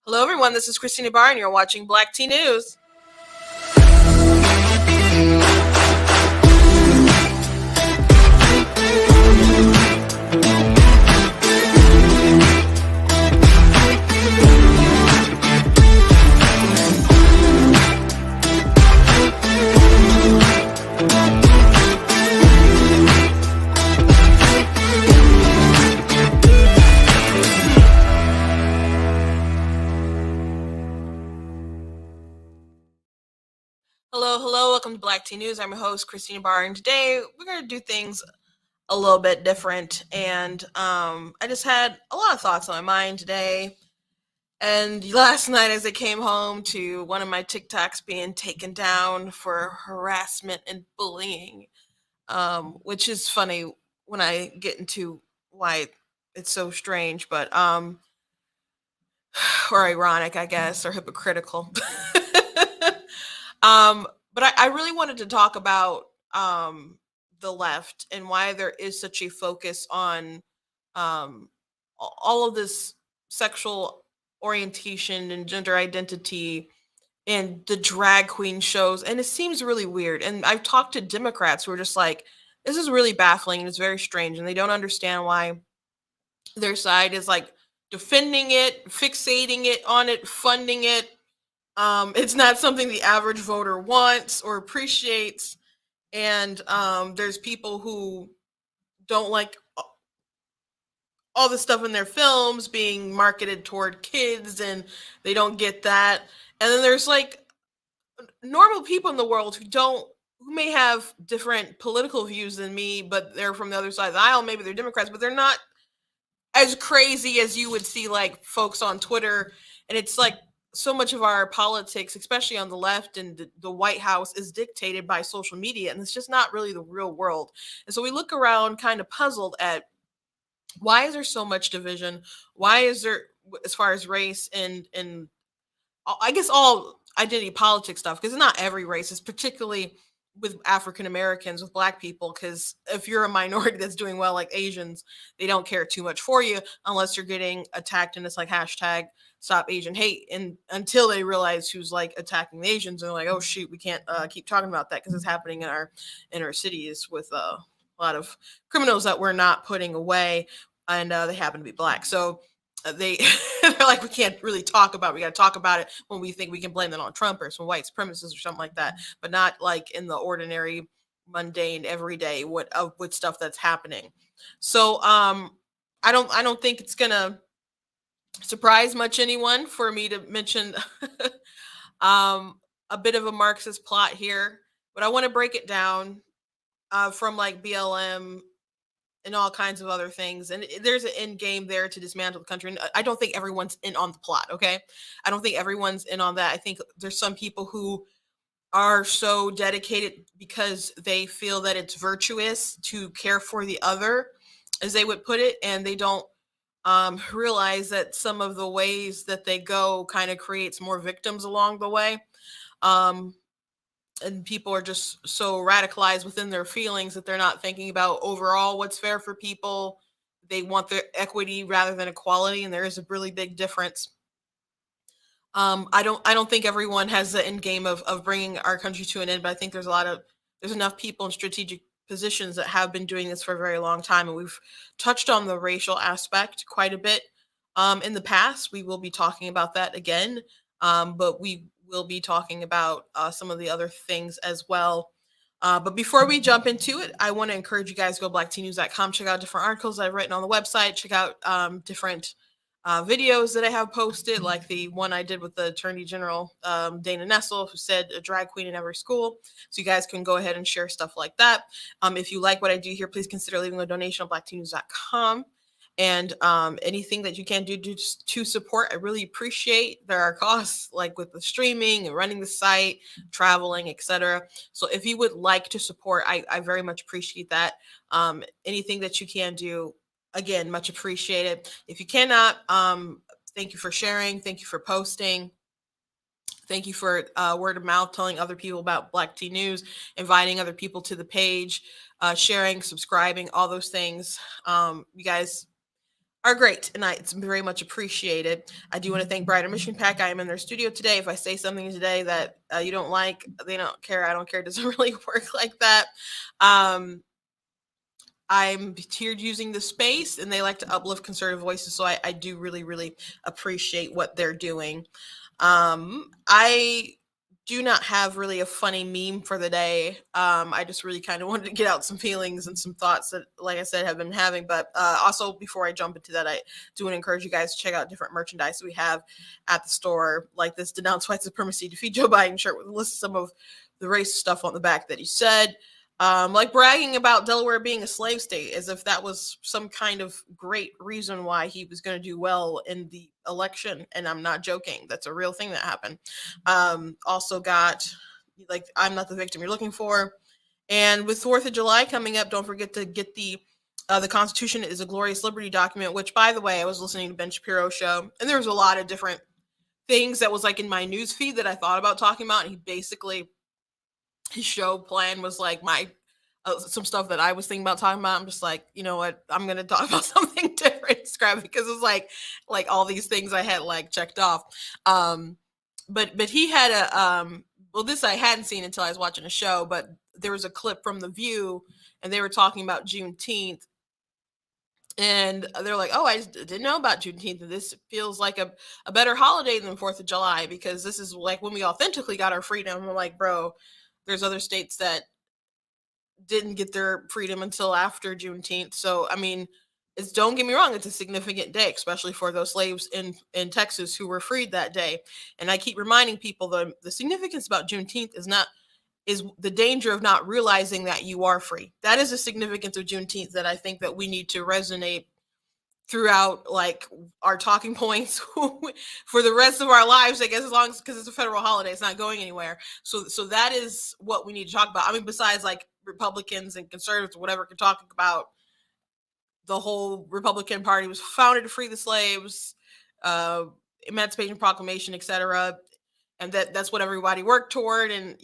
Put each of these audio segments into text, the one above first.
Hello, everyone. This is Christina Barr, and you're watching Black Tea News. Hello. Welcome to Black Tea News. I'm your host, Christina Barr, and today we're going to do things a little bit different. And I just had a lot of thoughts on my mind today. And last night, as I came home to one of my TikToks being taken down for harassment and bullying, which is funny when I get into why it's so strange, but or ironic, I guess, or hypocritical. But I really wanted to talk about the left and why there is such a focus on all of this sexual orientation and gender identity and the drag queen shows. And it seems really weird. And I've talked to Democrats who are just like, this is really baffling and it's very strange. And they don't understand why their side is like defending it, fixating it on it, funding it. It's not something the average voter wants or appreciates. And there's people who don't like all the stuff in their films being marketed toward kids, and they don't get that. And then there's like normal people in the world who may have different political views than me, but they're from the other side of the aisle. Maybe they're Democrats, but they're not as crazy as you would see like folks on Twitter. And it's like so much of our politics, especially on the left and the White House, is dictated by social media, and it's just not really the real world. And so we look around kind of puzzled at why is there so much division? Why is there, as far as race and I guess all identity politics stuff, because it's not every race, it's particularly with African Americans, with Black people, because if you're a minority that's doing well, like Asians, they don't care too much for you unless you're getting attacked, and it's like hashtag stop Asian hate. And until they realize who's like attacking the Asians, they're like, oh shoot, we can't keep talking about that because it's happening in our inner cities with a lot of criminals that we're not putting away, and they happen to be Black. So they're like, we can't really talk about it. We got to talk about it when we think we can blame it on Trump or some white supremacists or something like that, but not like in the ordinary, mundane, everyday with stuff that's happening. So I don't think it's gonna surprise much anyone for me to mention a bit of a Marxist plot here, but I want to break it down from like BLM and all kinds of other things. And there's an end game there to dismantle the country. And I don't think everyone's in on the plot, okay? I don't think everyone's in on that. I think there's some people who are so dedicated because they feel that it's virtuous to care for the other, as they would put it, and they don't realize that some of the ways that they go kind of creates more victims along the way. Um, and people are just so radicalized within their feelings that they're not thinking about overall what's fair for people. They want their equity rather than equality, and there is a really big difference. I don't think everyone has the end game of bringing our country to an end, but I think there's enough people in strategic positions that have been doing this for a very long time, and we've touched on the racial aspect quite a bit in the past. We will be talking about that again, but we will be talking about some of the other things as well. But before we jump into it, I want to encourage you guys to go to blacktnews.com, check out different articles I've written on the website, check out different videos that I have posted, like the one I did with the Attorney General, Dana Nessel, who said a drag queen in every school. So you guys can go ahead and share stuff like that. If you like what I do here, please consider leaving a donation on blacktnews.com. And anything that you can do to support, I really appreciate. There are costs like with the streaming and running the site, traveling, etc. So if you would like to support, I very much appreciate that. Anything that you can do, again, much appreciated. If you cannot, thank you for sharing, thank you for posting. Thank you for word of mouth, telling other people about Black Tea News, inviting other people to the page, sharing, subscribing, all those things. You guys are great, and it's very much appreciated. I do want to thank Brighter Mission Pack. I am in their studio today. If I say something today that you don't like, they don't care. I don't care. It doesn't really work like that. I'm tiered using the space, and they like to uplift conservative voices. So I do really, really appreciate what they're doing. I do not have really a funny meme for the day. I just really kind of wanted to get out some feelings and some thoughts that, like I said, have been having. But also, before I jump into that, I do want to encourage you guys to check out different merchandise that we have at the store, like this "Denounce White Supremacy, Defeat Joe Biden" shirt with a list of some of the racist stuff on the back that he said. Like bragging about Delaware being a slave state as if that was some kind of great reason why he was going to do well in the election. And I'm not joking. That's a real thing that happened. Also got like, "I'm not the victim you're looking for." And with 4th of July coming up, don't forget to get the Constitution is a Glorious Liberty document, which, by the way, I was listening to Ben Shapiro's show, and there was a lot of different things that was like in my news feed that I thought about talking about. And he basically, his show plan was like my some stuff that I was thinking about talking about. I'm just like, you know what, I'm gonna talk about something different, scrap, because it's like all these things I had like checked off. But he had a well, this I hadn't seen until I was watching a show, but there was a clip from The View, and they were talking about Juneteenth, and they're like, "Oh, I just didn't know about Juneteenth. And this feels like a better holiday than 4th of July because this is like when we authentically got our freedom." I'm like, bro, there's other states that didn't get their freedom until after Juneteenth. So, I mean, don't get me wrong, it's a significant day, especially for those slaves in Texas who were freed that day. And I keep reminding people the significance about Juneteenth is the danger of not realizing that you are free. That is the significance of Juneteenth that I think that we need to resonate throughout, like, our talking points for the rest of our lives, I guess, as long as, because it's a federal holiday, it's not going anywhere. So that is what we need to talk about. I mean, besides like Republicans and conservatives or whatever can talk about, the whole Republican Party was founded to free the slaves, uh, Emancipation Proclamation, etc. And that's what everybody worked toward. And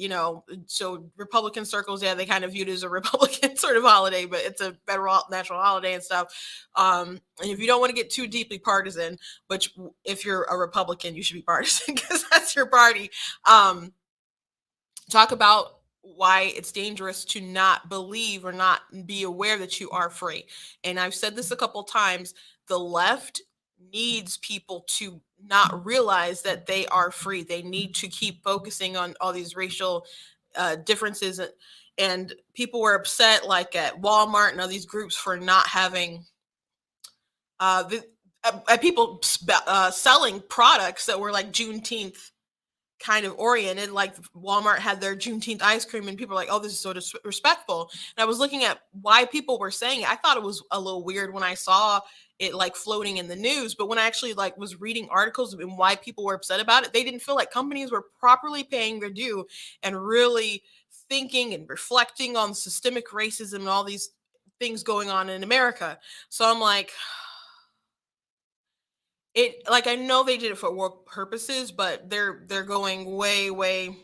so Republican circles, yeah, they kind of viewed it as a Republican sort of holiday, but it's a federal national holiday and stuff. And if you don't want to get too deeply partisan, which if you're a Republican, you should be partisan because that's your party. Talk about why it's dangerous to not believe or not be aware that you are free. And I've said this a couple times, the left needs people to not realize that they are free. They need to keep focusing on all these racial differences. And people were upset, like at Walmart and all these groups, for not having people selling products that were like Juneteenth kind of oriented. Like Walmart had their Juneteenth ice cream, and people were like, "Oh, this is so disrespectful." And I was looking at why people were saying it. I thought it was a little weird when I saw it like floating in the news, but when I actually like was reading articles and why people were upset about it, they didn't feel like companies were properly paying their due and really thinking and reflecting on systemic racism and all these things going on in America. So I'm like, like, I know they did it for work purposes, but they're going way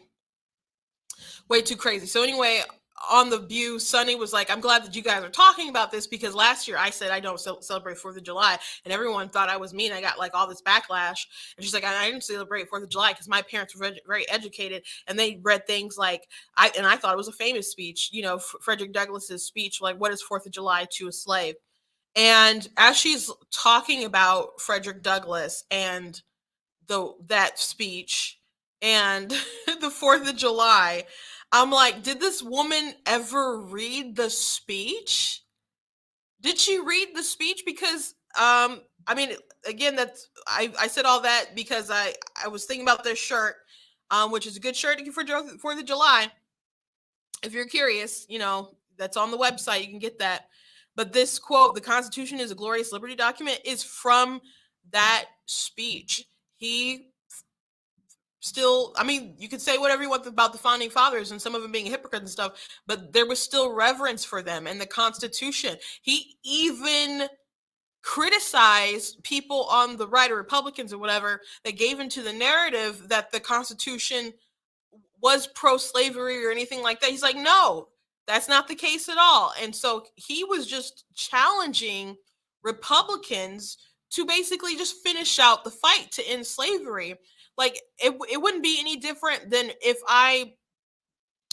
too crazy. So anyway, on The View, Sunny was like, "I'm glad that you guys are talking about this because last year I said I don't celebrate 4th of July, and everyone thought I was mean. I got like all this backlash." And she's like, "I didn't celebrate 4th of July because my parents were very educated, and they read things like I thought it was a famous speech, Frederick Douglass's speech, like, what is 4th of July to a slave?" And as she's talking about Frederick Douglass and that speech and the 4th of July, I'm like, did this woman ever read the speech? Did she read the speech? Because I mean, again, that's I said all that because I was thinking about this shirt, which is a good shirt for 4th of July. If you're curious, that's on the website. You can get that. But this quote, "The Constitution is a glorious liberty document," is from that speech. He still, I mean, you could say whatever you want about the founding fathers and some of them being hypocrites and stuff, but there was still reverence for them and the Constitution. He even criticized people on the right, or Republicans or whatever, that gave into the narrative that the Constitution was pro-slavery or anything like that. He's like, no, that's not the case at all. And so he was just challenging Republicans to basically just finish out the fight to end slavery. Like, it wouldn't be any different than if I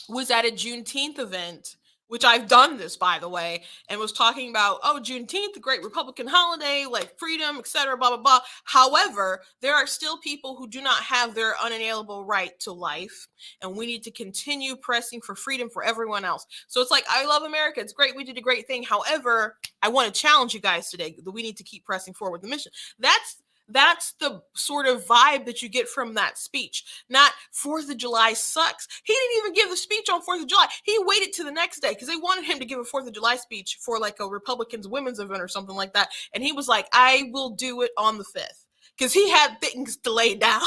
was at a Juneteenth event, which I've done this, by the way, and was talking about, oh, Juneteenth, the great Republican holiday, like freedom, etc., blah, blah, blah. However, there are still people who do not have their unalienable right to life, and we need to continue pressing for freedom for everyone else. So it's like, I love America. It's great. We did a great thing. However, I want to challenge you guys today that we need to keep pressing forward with the mission. That's the sort of vibe that you get from that speech. Not 4th of July sucks. He didn't even give the speech on 4th of July. He waited to the next day because they wanted him to give a 4th of July speech for like a Republicans women's event or something like that. And he was like, I will do it on the 5th, because he had things to lay down.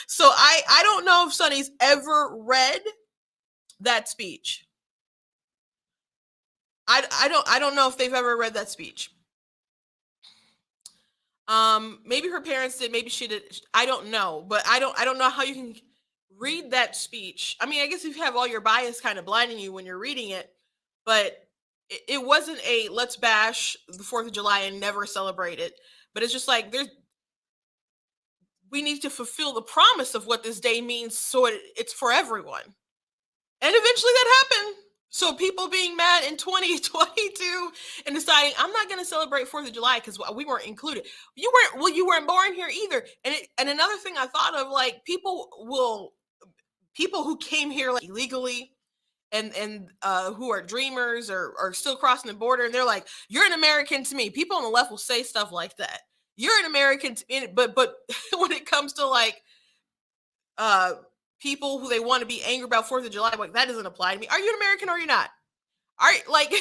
So I don't know if Sonny's ever read that speech. I don't know if they've ever read that speech. Maybe her parents did, maybe she did. I don't know, but I don't know how you can read that speech. I mean, I guess if you have all your bias kind of blinding you when you're reading it, but it wasn't a let's bash the 4th of July and never celebrate it. But it's just like we need to fulfill the promise of what this day means, so it's for everyone. And eventually that happened. So people being mad in 2022 and deciding, I'm not going to celebrate 4th of July because we weren't included. You weren't born here either. And another thing I thought of, like, people who came here like illegally and who are dreamers or are still crossing the border, and they're like, you're an American to me. People on the left will say stuff like that. You're an American to me. But when it comes to like people who they want to be angry about 4th of July, like, that doesn't apply to me. Are you an American or are you not? Are like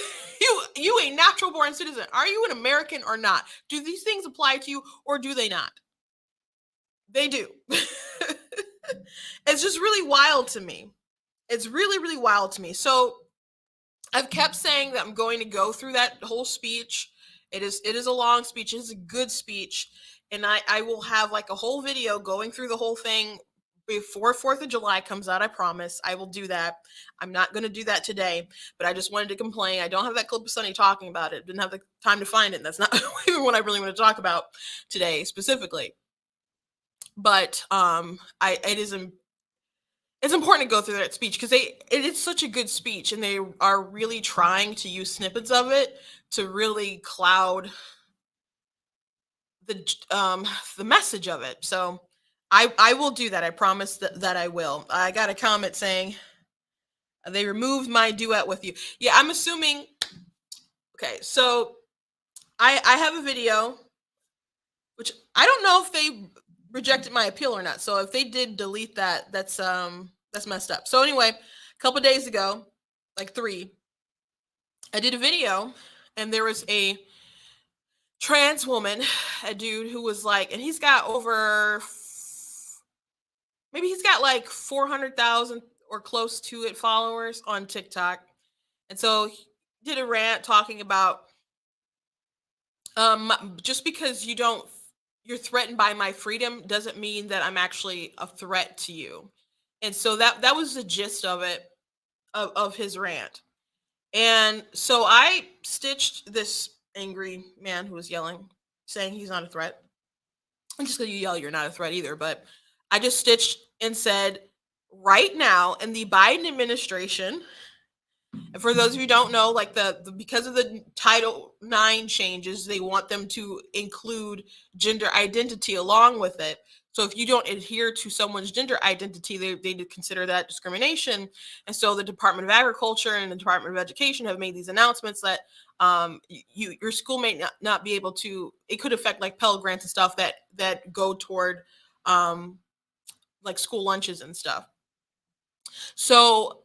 you a natural born citizen? Are you an American or not? Do these things apply to you or do they not? They do. It's just really wild to me. It's really, really wild to me. So I've kept saying that I'm going to go through that whole speech. It is a long speech. It is a good speech. And I will have like a whole video going through the whole thing before 4th of July comes out. I promise I will do that. I'm not going to do that today, but I just wanted to complain. I don't have that clip of Sonny talking about it. Didn't have the time to find it. And that's not even what I really want to talk about today specifically. But it's important to go through that speech because it is such a good speech, and they are really trying to use snippets of it to really cloud the message of it. So I will do that. I promise that I will. I got a comment saying they removed my duet with you. Yeah, I'm assuming. Okay, so I have a video, which I don't know if they rejected my appeal or not. So if they did delete that, that's messed up. So anyway, a couple days ago, like 3, I did a video, and there was a trans woman, a dude who was like, and he's got over, maybe he's got like 400,000 or close to it followers on TikTok. And so he did a rant talking about just because you're threatened by my freedom doesn't mean that I'm actually a threat to you. And so that was the gist of it, of his rant. And so I stitched this angry man who was yelling, saying he's not a threat. And just because you yell, you're not a threat either. But I just stitched and said, right now in the Biden administration, and for those of you who don't know, like the because of the Title IX changes, they want them to include gender identity along with it. So if you don't adhere to someone's gender identity, they consider that discrimination. And so the Department of Agriculture and the Department of Education have made these announcements that your school may not be able to. It could affect like Pell Grants and stuff that go toward like school lunches and stuff. So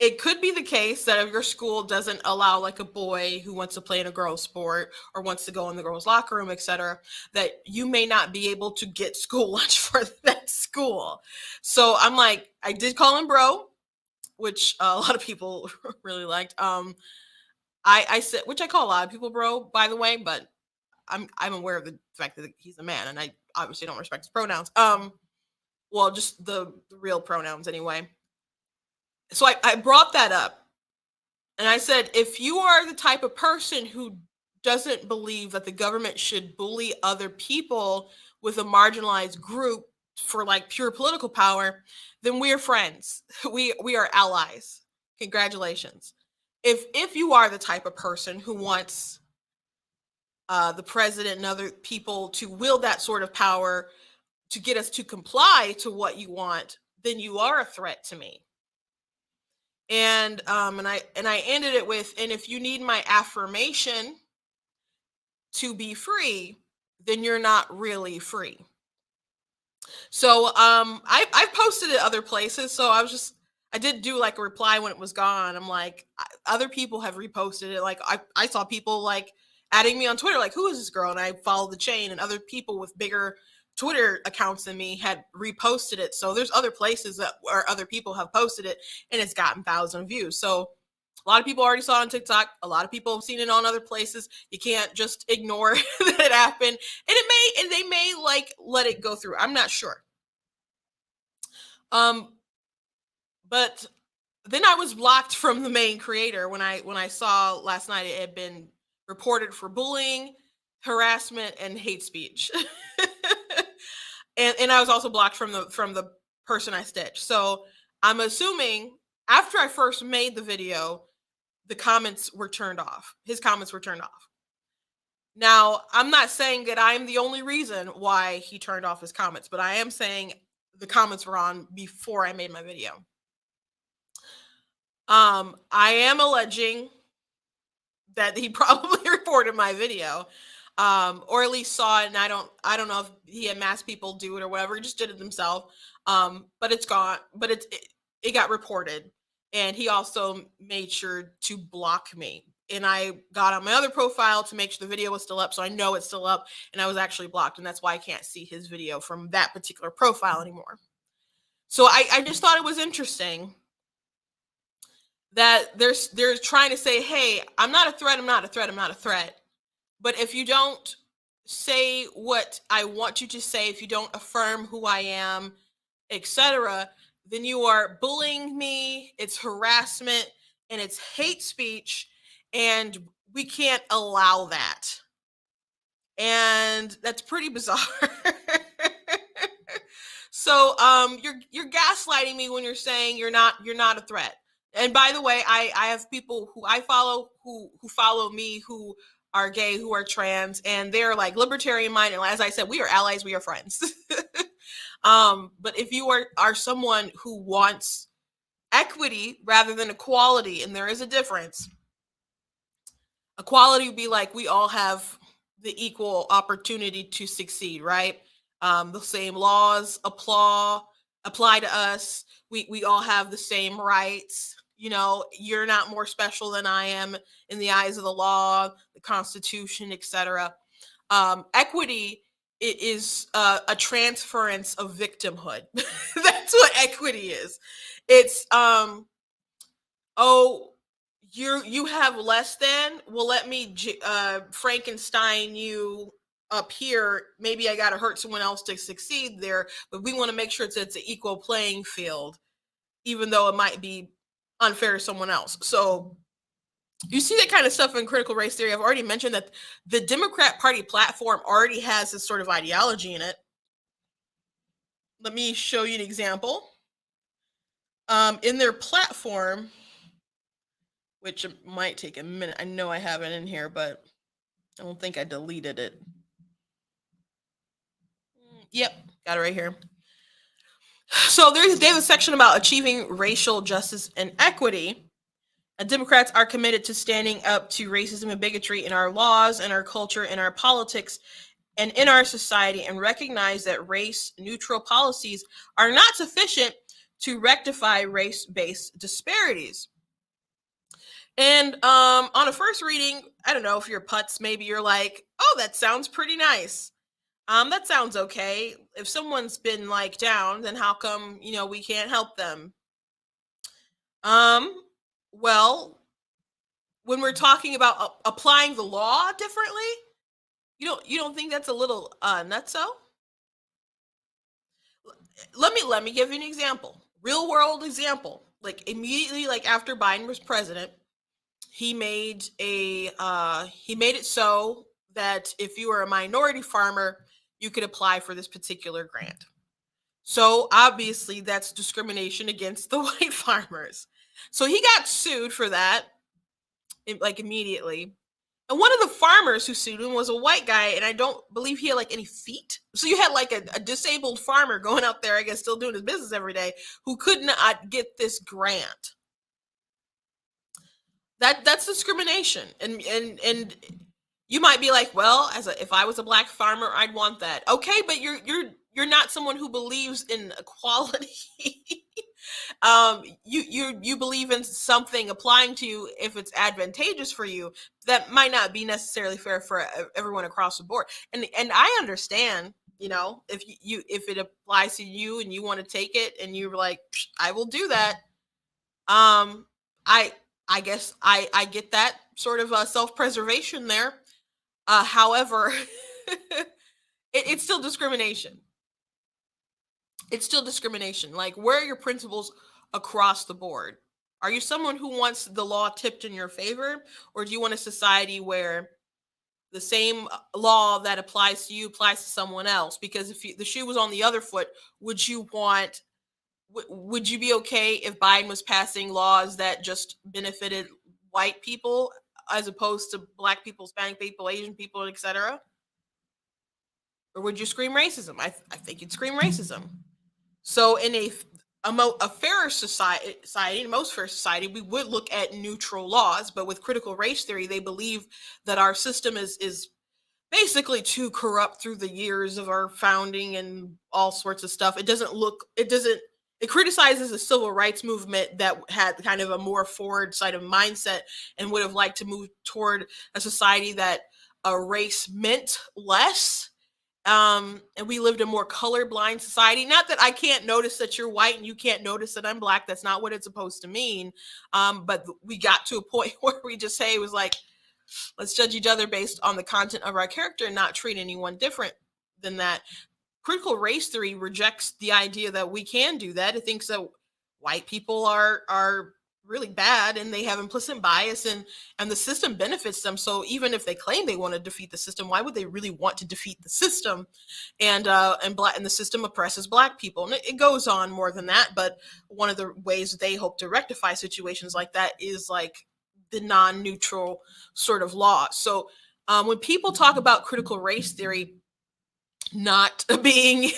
it could be the case that if your school doesn't allow like a boy who wants to play in a girl's sport or wants to go in the girls' locker room, etc., that you may not be able to get school lunch for that school. So I'm like, I did call him bro, which a lot of people really liked. I said, which I call a lot of people bro, by the way, but I'm aware of the fact that he's a man, and I obviously don't respect his pronouns. Well, just the real pronouns anyway. So I brought that up, and I said, if you are the type of person who doesn't believe that the government should bully other people with a marginalized group for like pure political power, then we're friends. We are allies. Congratulations. If you are the type of person who wants the president and other people to wield that sort of power to get us to comply to what you want, then you are a threat to me. And I ended it with, and if you need my affirmation to be free, then you're not really free. So I posted it other places. So I did do like a reply when it was gone. I'm like, other people have reposted it. Like I saw people like adding me on Twitter, like, who is this girl? And I followed the chain, and other people with bigger Twitter accounts than me had reposted it. So there's other places where other people have posted it, and it's gotten 1,000 views. So a lot of people already saw it on TikTok. A lot of people have seen it on other places. You can't just ignore that it happened. And they may like let it go through. I'm not sure. But then I was blocked from the main creator when I saw last night it had been reported for bullying, harassment, and hate speech. and I was also blocked from the person I stitched. So I'm assuming after I first made the video, the comments were turned off. His comments were turned off. Now, I'm not saying that I'm the only reason why he turned off his comments, but I am saying the comments were on before I made my video. I am alleging that he probably reported my video, or at least saw it, and I don't know if he had mass people do it or whatever. He just did it himself. But it's gone. But it got reported, and he also made sure to block me. And I got on my other profile to make sure the video was still up, so I know it's still up, and I was actually blocked, and that's why I can't see his video from that particular profile anymore. So I just thought it was interesting that they're trying to say, hey, I'm not a threat, I'm not a threat, I'm not a threat. But if you don't say what I want you to say, if you don't affirm who I am, etc., then you are bullying me, it's harassment, and it's hate speech, and we can't allow that. And that's pretty bizarre. So you're gaslighting me when you're saying you're not a threat. And by the way, I have people who I follow who follow me who are gay, who are trans, and they're like libertarian minded. As I said, we are allies, we are friends. But if you are someone who wants equity rather than equality, and there is a difference, equality would be like we all have the equal opportunity to succeed, right? The same laws apply to us. We all have the same rights. You know, you're not more special than I am in the eyes of the law, the Constitution, etc. Equity is a transference of victimhood. That's what equity is. It's you have less than. Well, let me Frankenstein you up here. Maybe I got to hurt someone else to succeed there, but we want to make sure it's an equal playing field, even though it might be unfair to someone else. So you see that kind of stuff in critical race theory. I've already mentioned that the Democrat Party platform already has this sort of ideology in it. Let me show you an example. In their platform, which might take a minute. I know I have it in here, but I don't think I deleted it. Yep, got it right here. So they have a section about achieving racial justice and equity. And Democrats are committed to standing up to racism and bigotry in our laws, in our culture, in our politics, and in our society, and recognize that race-neutral policies are not sufficient to rectify race-based disparities. And on a first reading, I don't know if you're putz, maybe you're like, oh, that sounds pretty nice. That sounds okay. If someone's been like down, then how come, we can't help them? Um, well, when we're talking about applying the law differently, you don't think that's a little nutso? Let me give you an example. Real world example. Like immediately like after Biden was president, he made it so that if you were a minority farmer, you could apply for this particular grant. So obviously that's discrimination against the white farmers. So he got sued for that, like immediately. And one of the farmers who sued him was a white guy, and I don't believe he had like any feet. So you had like a disabled farmer going out there, I guess, still doing his business every day, who could not get this grant. That's discrimination, and you might be like, well, if I was a black farmer, I'd want that. Okay, but you're not someone who believes in equality. You believe in something applying to you if it's advantageous for you. That might not be necessarily fair for everyone across the board. And I understand, if it applies to you and you want to take it and you're like, I will do that. I guess I get that sort of self-preservation there. However, it's still discrimination. It's still discrimination. Like, where are your principles across the board? Are you someone who wants the law tipped in your favor, or do you want a society where the same law that applies to you applies to someone else? Because if the shoe was on the other foot, would you be okay if Biden was passing laws that just benefited white people as opposed to black people, Hispanic people, Asian people, etc.? Or would you scream racism? I think you'd scream racism. So in a fairer society, most fair society, we would look at neutral laws. But with critical race theory, they believe that our system is basically too corrupt through the years of our founding and all sorts of stuff. It criticizes the civil rights movement that had kind of a more forward side of mindset and would have liked to move toward a society that a race meant less. And we lived a more colorblind society. Not that I can't notice that you're white and you can't notice that I'm black. That's not what it's supposed to mean. But we got to a point where we just say it was like, let's judge each other based on the content of our character and not treat anyone different than that. Critical race theory rejects the idea that we can do that. It thinks that white people are really bad and they have implicit bias and the system benefits them. So even if they claim they want to defeat the system, why would they really want to defeat the system? And the system oppresses black people. And it goes on more than that. But one of the ways they hope to rectify situations like that is like the non-neutral sort of law. So when people talk about critical race theory not being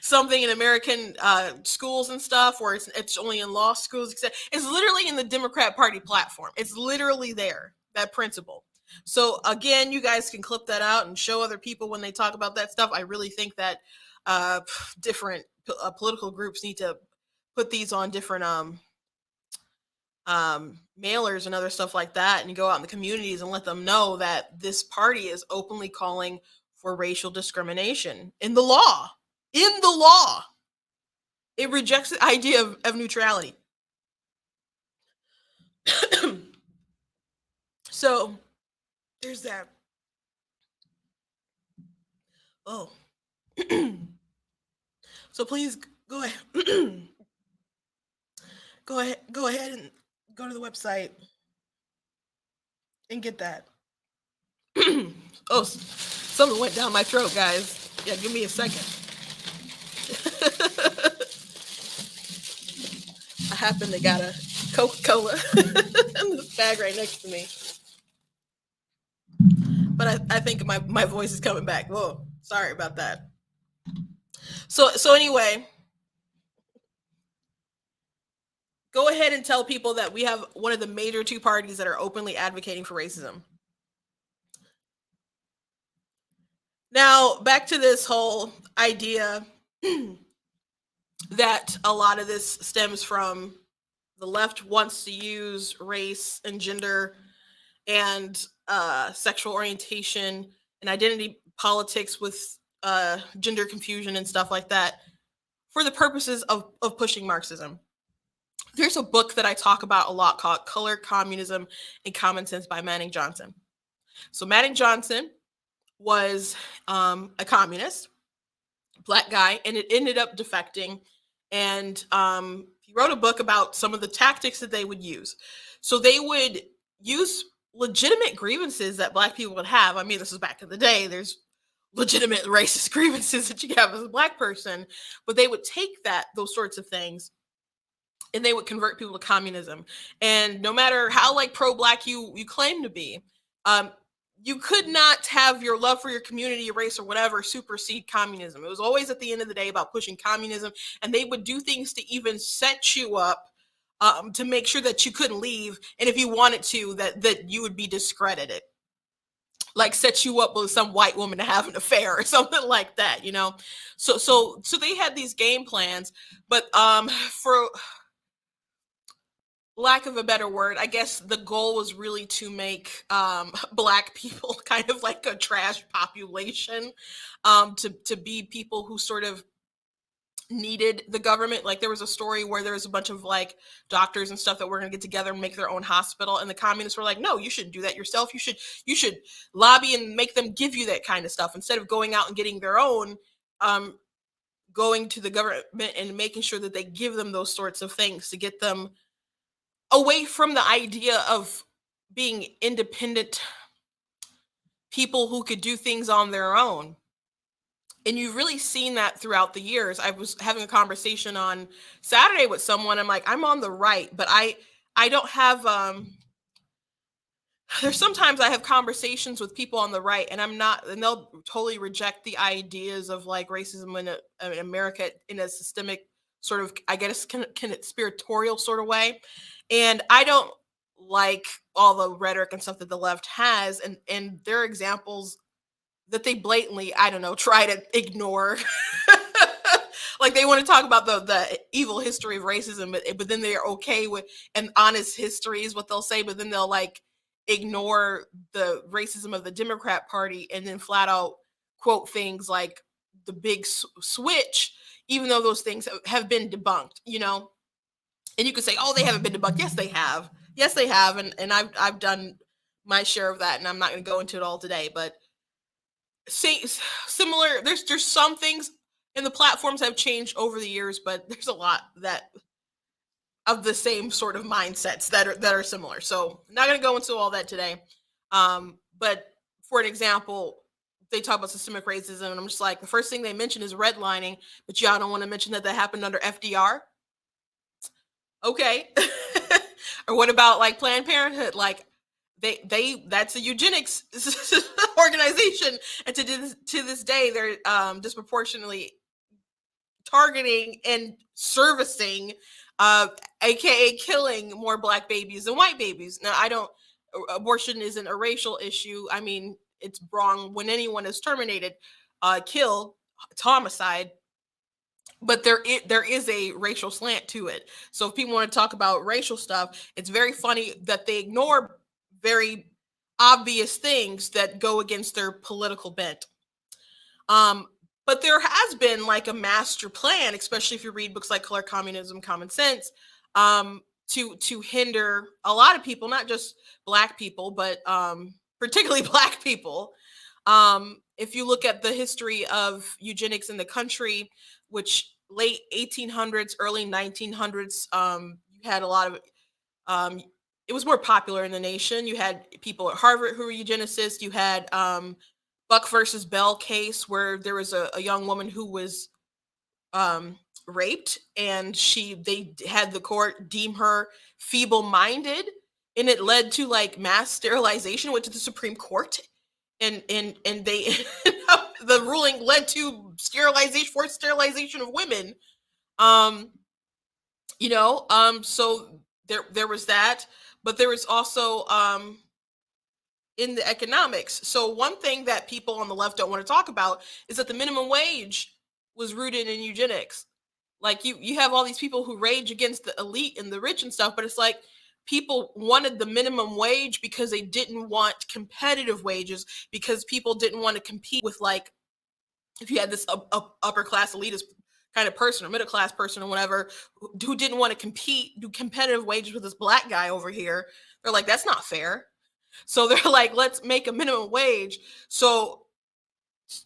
something in American schools and stuff, or it's only in law schools, etc., it's literally in the Democrat Party platform. It's literally there, that principle. So again, you guys can clip that out and show other people when they talk about that stuff. I really think that different political groups need to put these on different mailers and other stuff like that, and go out in the communities and let them know that this party is openly calling for racial discrimination in the law. In the law, it rejects the idea of neutrality. So there's that. Oh, so please go ahead. Go ahead and go to the website and get that. Oh, something went down my throat, guys. Yeah, give me a second. I happen to got a Coca-Cola in this bag right next to me. But I think my voice is coming back. Whoa, sorry about that. So anyway, go ahead and tell people that we have one of the major two parties that are openly advocating for racism. Now, back to this whole idea that a lot of this stems from the left wants to use race and gender and sexual orientation and identity politics with gender confusion and stuff like that for the purposes of pushing Marxism. There's a book that I talk about a lot called Color, Communism, and Common Sense by Manning Johnson. So Manning Johnson was a communist, black guy, and it ended up defecting. And he wrote a book about some of the tactics that they would use. So they would use legitimate grievances that black people would have. I mean, this is back in the day. There's legitimate racist grievances that you have as a black person, but they would take those sorts of things and they would convert people to communism. And no matter how like pro-black you claim to be, um, you could not have your love for your community, your race, or whatever supersede communism. It was always at the end of the day about pushing communism, and they would do things to even set you up to make sure that you couldn't leave, and if you wanted to, that you would be discredited, like set you up with some white woman to have an affair or something like that, you know. So they had these game plans, but for lack of a better word, I guess the goal was really to make black people kind of like a trash population, to be people who sort of needed the government. Like there was a story where there was a bunch of like doctors and stuff that were going to get together and make their own hospital, and the communists were like, no, you shouldn't do that yourself. You should lobby and make them give you that kind of stuff instead of going out and getting their own. Going to the government and making sure that they give them those sorts of things to get them away from the idea of being independent people who could do things on their own. And you've really seen that throughout the years. I was having a conversation on Saturday with someone. I'm like, I'm on the right, but I don't have there's sometimes I have conversations with people on the right and I'm not, and they'll totally reject the ideas of like racism in America in a systemic sort of, I guess, conspiratorial sort of way. And I don't like all the rhetoric and stuff that the left has. And there are examples that they blatantly, I don't know, try to ignore. Like they want to talk about the evil history of racism, but then they're okay with an honest history is what they'll say, but then they'll like ignore the racism of the Democrat Party and then flat out quote things like the big switch, even though those things have been debunked, you know. And you could say, oh, they haven't been debunked. Yes, they have. Yes, they have. And I've done my share of that, and I'm not going to go into it all today, but say similar, there's some things in the platforms have changed over the years, but there's a lot that of the same sort of mindsets that are similar. So I'm not going to go into all that today. But for an example, they talk about systemic racism, and I'm just like, the first thing they mention is redlining, but y'all don't want to mention that happened under FDR. Okay. Or what about like Planned Parenthood? Like they that's a eugenics organization, and to this day they're disproportionately targeting and servicing, aka killing more black babies than white babies. Now I don't, abortion isn't a racial issue. I mean, it's wrong when anyone is terminated, killed, it's homicide, but there is a racial slant to it. So if people want to talk about racial stuff, it's very funny that they ignore very obvious things that go against their political bent. But there has been like a master plan, especially if you read books like Color, Communism, Common Sense, to hinder a lot of people, not just black people, but particularly black people. If you look at the history of eugenics in the country, which late 1800s, early 1900s, you had a lot of it was more popular in the nation. You had people at Harvard who were eugenicists. You had Buck versus Bell case where there was a young woman who was raped, and they had the court deem her feeble-minded, and it led to like mass sterilization, went to the Supreme Court, and they the ruling led to forced sterilization of women. So there was that, but there was also in the economics. So one thing that people on the left don't want to talk about is that the minimum wage was rooted in eugenics. Like you have all these people who rage against the elite and the rich and stuff, but it's like people wanted the minimum wage because they didn't want competitive wages, because people didn't want to compete with, like, if you had this upper class elitist kind of person or middle class person or whatever who didn't want to compete, do competitive wages with this black guy over here. They're like, that's not fair. So they're like, let's make a minimum wage. So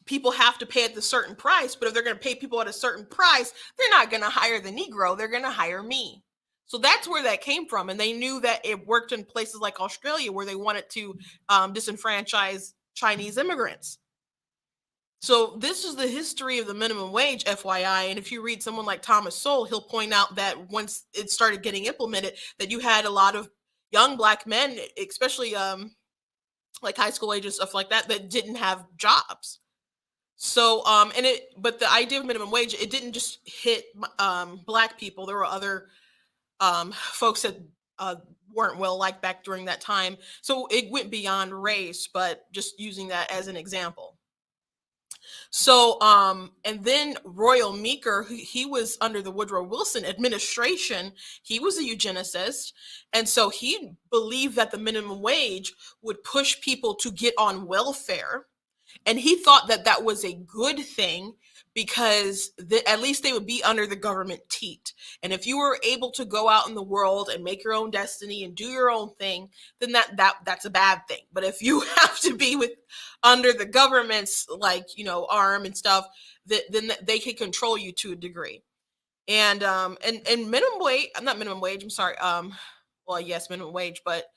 people have to pay at the certain price, but if they're going to pay people at a certain price, they're not going to hire the Negro, they're going to hire me. So that's where that came from. And they knew that it worked in places like Australia, where they wanted to disenfranchise Chinese immigrants. So this is the history of the minimum wage, FYI. And if you read someone like Thomas Sowell, he'll point out that once it started getting implemented, that you had a lot of young black men, especially like high school age and stuff like that, that didn't have jobs. So but the idea of minimum wage, it didn't just hit black people. There were other folks that weren't well liked back during that time. So it went beyond race, but just using that as an example. So, and then Royal Meeker, he was under the Woodrow Wilson administration. He was a eugenicist. And so he believed that the minimum wage would push people to get on welfare. And he thought that that was a good thing, because at least they would be under the government teat. And if you were able to go out in the world and make your own destiny and do your own thing, then that's a bad thing. But if you have to be under the government's, like, arm and stuff, then they can control you to a degree. And minimum wage, not minimum wage, I'm sorry. Well, yes, minimum wage, but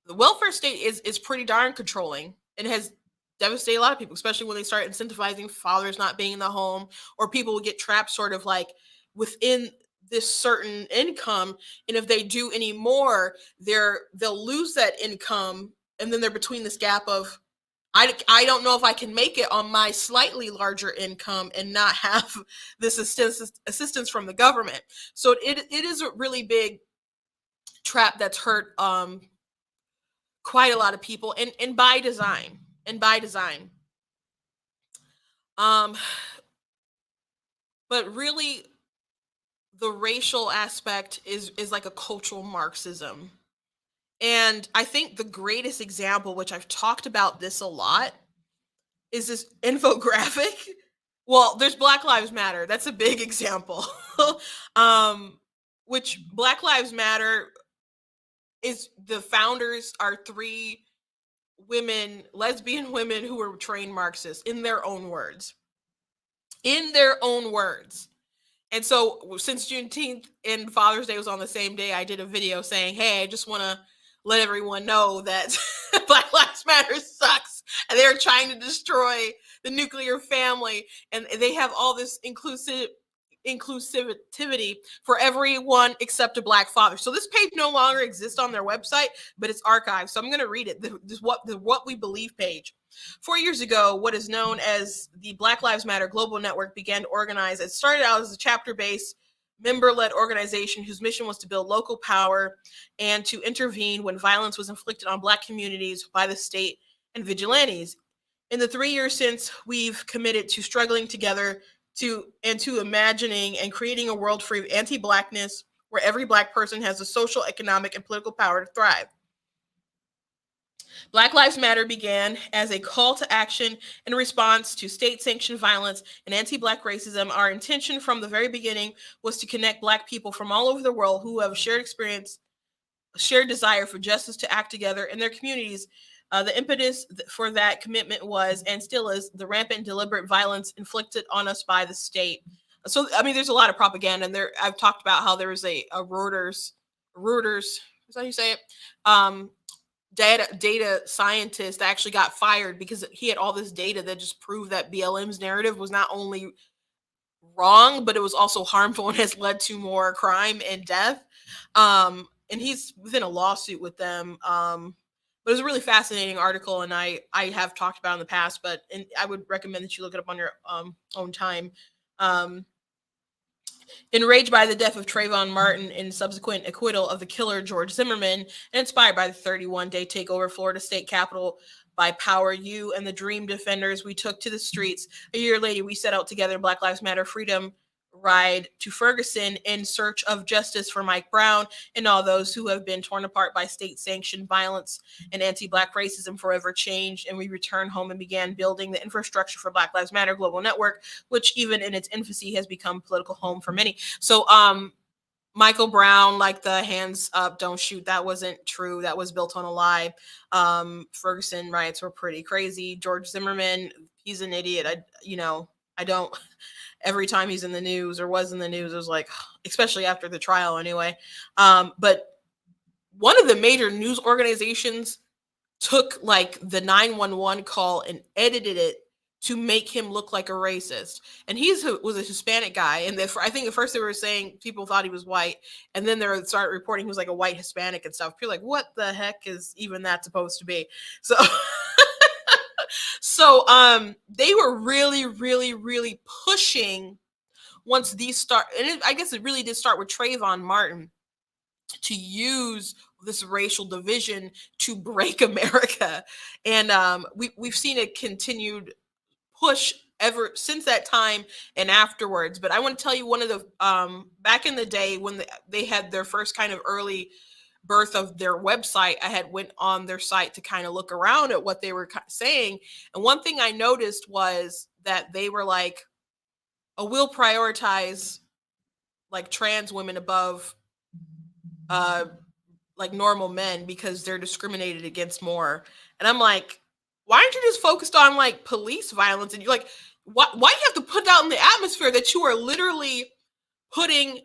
the welfare state is pretty darn controlling, and has devastate a lot of people, especially when they start incentivizing fathers not being in the home, or people will get trapped sort of like within this certain income. And if they do any more, they'll lose that income. And then they're between this gap of, I don't know if I can make it on my slightly larger income and not have this assistance from the government. So it is a really big trap that's hurt quite a lot of people, and by design. But really, the racial aspect is like a cultural Marxism. And I think the greatest example, which I've talked about this a lot, is this infographic. Well, there's Black Lives Matter. That's a big example. Which Black Lives Matter is, the founders are three women, lesbian women, who were trained Marxists, in their own words. And so since Juneteenth and Father's Day was on the same day, I did a video saying, hey, I just want to let everyone know that Black Lives Matter sucks, and they're trying to destroy the nuclear family, and they have all this inclusivity for everyone except a Black father. So this page no longer exists on their website, but it's archived. So I'm going to read it. The What We Believe page. 4 years ago, what is known as the Black Lives Matter Global Network began to organize. It started out as a chapter-based, member-led organization whose mission was to build local power and to intervene when violence was inflicted on Black communities by the state and vigilantes. In the 3 years since, we've committed to struggling together to imagining and creating a world free of anti-Blackness, where every Black person has the social, economic, and political power to thrive. Black Lives Matter began as a call to action in response to state-sanctioned violence and anti-Black racism. Our intention from the very beginning was to connect Black people from all over the world who have a shared experience, a shared desire for justice, to act together in their communities. The impetus for that commitment was, and still is, the rampant and deliberate violence inflicted on us by the state. So, I mean, there's a lot of propaganda, and I've talked about how there was a Reuters, is that how you say it? Data scientist that actually got fired because he had all this data that just proved that BLM's narrative was not only wrong, but it was also harmful and has led to more crime and death. And he's within a lawsuit with them. But it was a really fascinating article, and I have talked about it in the past, and I would recommend that you look it up on your own time. Enraged by the death of Trayvon Martin and subsequent acquittal of the killer George Zimmerman, and inspired by the 31-day takeover of Florida State Capitol by Power U and the Dream Defenders, we took to the streets. A year later, we set out together in Black Lives Matter Freedom ride to Ferguson in search of justice for Mike Brown and all those who have been torn apart by state sanctioned violence and anti Black racism forever changed. And we returned home and began building the infrastructure for Black Lives Matter Global Network, which even in its infancy has become political home for many. So, Michael Brown, like the hands up, don't shoot, that wasn't true. That was built on a lie. Ferguson riots were pretty crazy. George Zimmerman, he's an idiot. I don't, every time he's in the news or was in the news, it was like, especially after the trial anyway. But one of the major news organizations took like the 911 call and edited it to make him look like a racist. And was a Hispanic guy. And I think at first they were saying people thought he was white. And then they started reporting he was like a white Hispanic and stuff. You're like, what the heck is even that supposed to be? So they were really, really, really pushing once these start. And I guess it really did start with Trayvon Martin, to use this racial division to break America. And we've seen a continued push ever since that time and afterwards. But I want to tell you, one of the back in the day when they had their first kind of early birth of their website, I had went on their site to kind of look around at what they were saying. And one thing I noticed was that they were like, oh, we'll prioritize like trans women above like normal men because they're discriminated against more. And I'm like, why aren't you just focused on like police violence? And you're like, why do you have to put out in the atmosphere that you are literally putting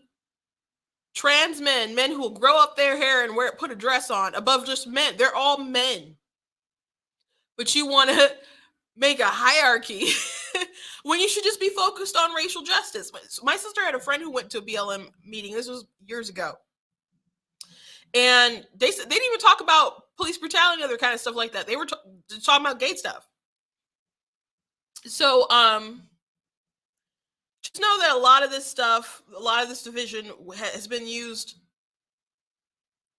trans men who will grow up their hair and put a dress on above just men? They're all men. But you want to make a hierarchy when you should just be focused on racial justice. My sister had a friend who went to a BLM meeting. This was years ago. And they didn't even talk about police brutality and other kind of stuff like that. They were talking about gay stuff. So just know that a lot of this stuff, a lot of this division has been used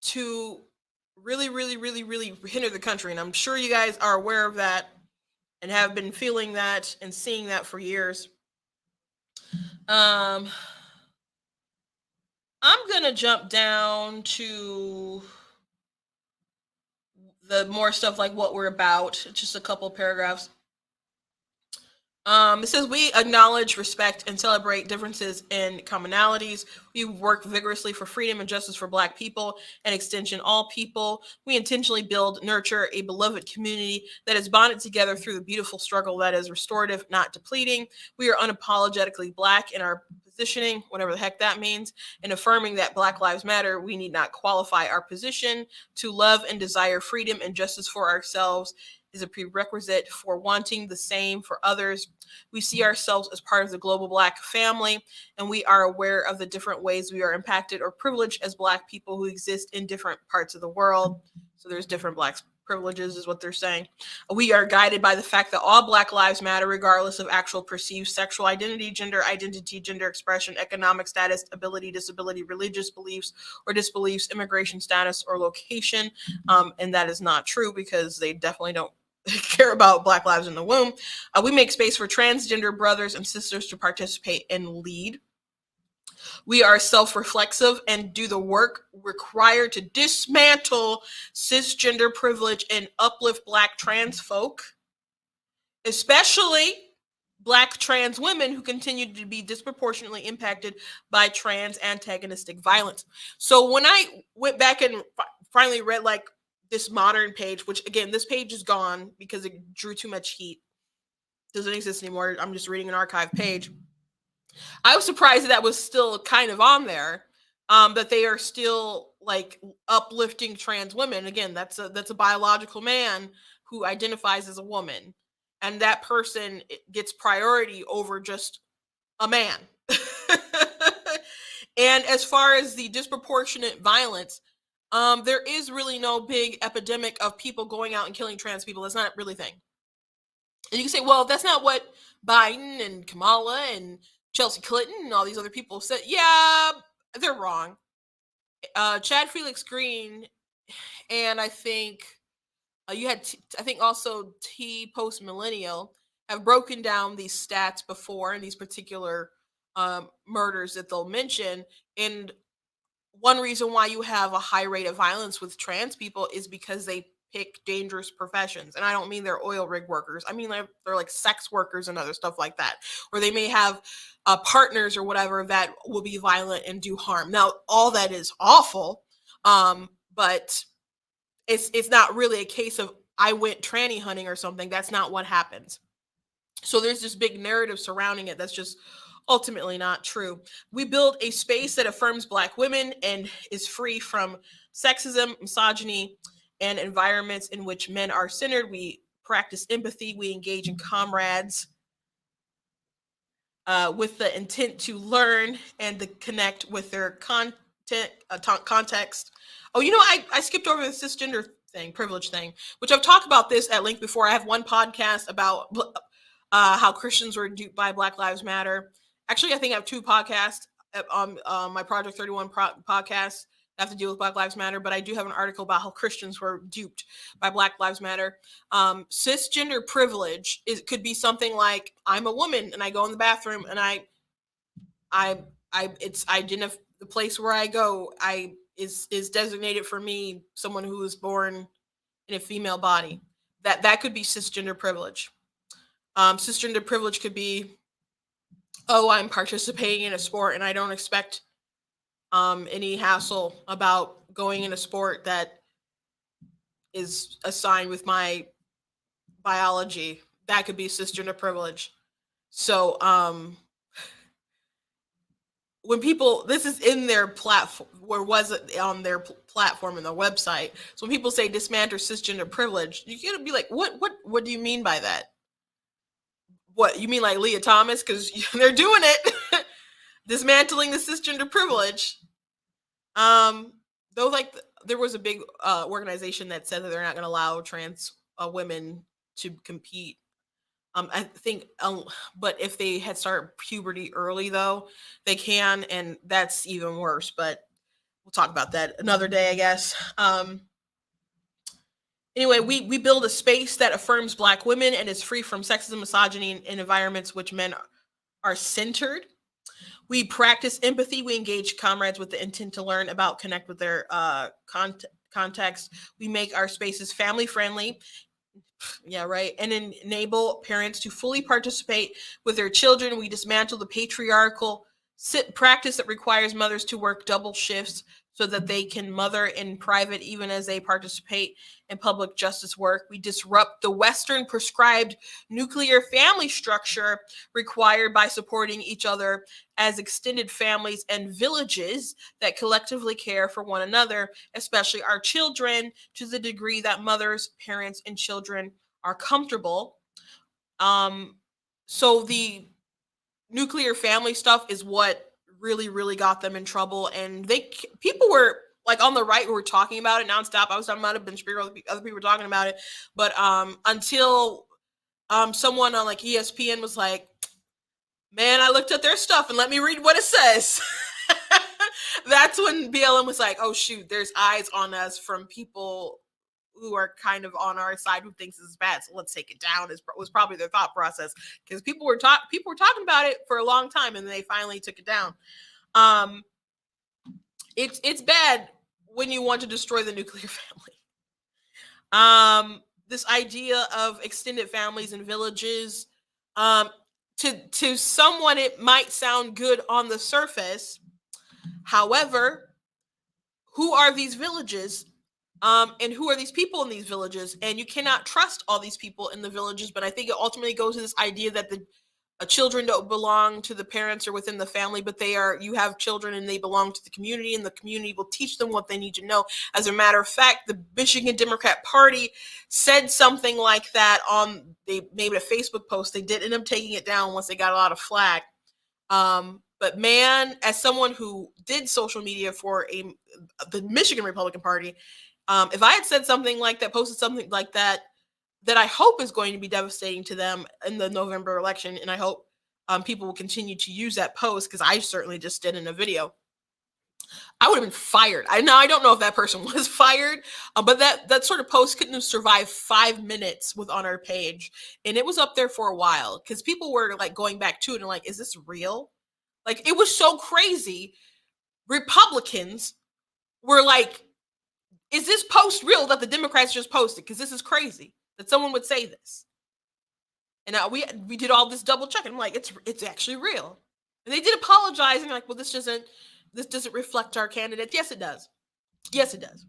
to really, really, really, really hinder the country. And I'm sure you guys are aware of that and have been feeling that and seeing that for years. I'm gonna jump down to the more stuff like what we're about, just a couple paragraphs. It says we acknowledge, respect, and celebrate differences and commonalities. We work vigorously for freedom and justice for Black people and extension all people. We intentionally build, nurture a beloved community that is bonded together through the beautiful struggle that is restorative, not depleting. We are unapologetically Black in our positioning, whatever the heck that means, and affirming that Black Lives Matter. We need not qualify our position to love and desire freedom and justice for ourselves is a prerequisite for wanting the same for others. We see ourselves as part of the global Black family, and we are aware of the different ways we are impacted or privileged as Black people who exist in different parts of the world. So there's different Black privileges is what they're saying. We are guided by the fact that all Black lives matter regardless of actual perceived sexual identity, gender expression, economic status, ability, disability, religious beliefs or disbeliefs, immigration status or location. And that is not true because they definitely don't care about Black lives in the womb. We make space for transgender brothers and sisters to participate and lead. We are self-reflexive and do the work required to dismantle cisgender privilege and uplift Black trans folk, especially Black trans women who continue to be disproportionately impacted by trans antagonistic violence. So when I went back and finally read like this modern page, which again, this page is gone because it drew too much heat. Doesn't exist anymore. I'm just reading an archive page. I was surprised that was still kind of on there. That they are still like uplifting trans women. Again, that's a biological man who identifies as a woman, and that person gets priority over just a man. And as far as the disproportionate violence, there is really no big epidemic of people going out and killing trans people. That's not really a thing. And you can say, well, that's not what Biden and Kamala and Chelsea Clinton and all these other people said. Yeah, they're wrong. Chad Felix Green, and I think you had, I think also T Post Millennial have broken down these stats before in these particular murders that they'll mention. And one reason why you have a high rate of violence with trans people is because they pick dangerous professions. And I don't mean they're oil rig workers. I mean they're like sex workers and other stuff like that. Or they may have partners or whatever that will be violent and do harm. Now, all that is awful, but it's not really a case of I went tranny hunting or something. That's not what happens. So there's this big narrative surrounding it that's just ultimately not true. We build a space that affirms Black women and is free from sexism, misogyny, and environments in which men are centered. We practice empathy. We engage in comrades with the intent to learn and to connect with their content, context. Oh, I skipped over the cisgender thing, privilege thing, which I've talked about this at length before. I have one podcast about how Christians were duped by Black Lives Matter. Actually, I think I have two podcasts on my Project 31 podcast that have to deal with Black Lives Matter, but I do have an article about how Christians were duped by Black Lives Matter. Cisgender privilege could be something like, I'm a woman and I go in the bathroom and the place where I go is designated for me, someone who was born in a female body. That could be cisgender privilege. Cisgender privilege could be, I'm participating in a sport and I don't expect any hassle about going in a sport that is assigned with my biology. That could be cisgender privilege. So when people, this is in their platform, or was it on their platform and their website. So when people say dismantle cisgender privilege, you gotta be like, what do you mean by that? What, you mean like Leah Thomas? Because they're doing it. Dismantling the cisgender privilege. Though, like, there was a big organization that said that they're not going to allow trans women to compete. I think, but if they had started puberty early, though, they can, and that's even worse. But we'll talk about that another day, I guess. Anyway, we build a space that affirms Black women and is free from sexism, misogyny, in environments which men are centered. We practice empathy. We engage comrades with the intent to learn about, connect with their context. We make our spaces family friendly. Yeah, right. And enable parents to fully participate with their children. We dismantle the patriarchal practice that requires mothers to work double shifts so that they can mother in private, even as they participate in public justice work. We disrupt the Western prescribed nuclear family structure required by supporting each other as extended families and villages that collectively care for one another, especially our children, to the degree that mothers, parents, and children are comfortable. So the nuclear family stuff is what really got them in trouble, and people were like on the right who were talking about it nonstop. I was talking about it, Ben Shapiro, other people were talking about it, but until someone on like ESPN was like, man, I looked at their stuff and let me read what it says. That's when BLM was like, oh shoot, there's eyes on us from people who are kind of on our side, who thinks this is bad, so let's take it down. Was probably their thought process, because people were talking about it for a long time, and they finally took it down. It's bad when you want to destroy the nuclear family. This idea of extended families and villages, to someone it might sound good on the surface. However, who are these villages? And who are these people in these villages? And you cannot trust all these people in the villages. But I think it ultimately goes to this idea that the children don't belong to the parents or within the family, but you have children and they belong to the community, and the community will teach them what they need to know. As a matter of fact, the Michigan Democrat Party said something like that they made a Facebook post. They did end up taking it down once they got a lot of flack. But man, as someone who did social media for the Michigan Republican Party, if I had said something like that, posted something like that I hope is going to be devastating to them in the November election, and I hope people will continue to use that post, because I certainly just did in a video, I would have been fired. I don't know if that person was fired, but that sort of post couldn't have survived 5 minutes on our page, and it was up there for a while because people were like going back to it and like, is this real? Like, it was so crazy. Republicans were like, is this post real that the Democrats just posted? Because this is crazy that someone would say this. And we did all this double check. And I'm like, it's actually real. And they did apologize. And like, well, this doesn't reflect our candidate. Yes, it does. Yes, it does.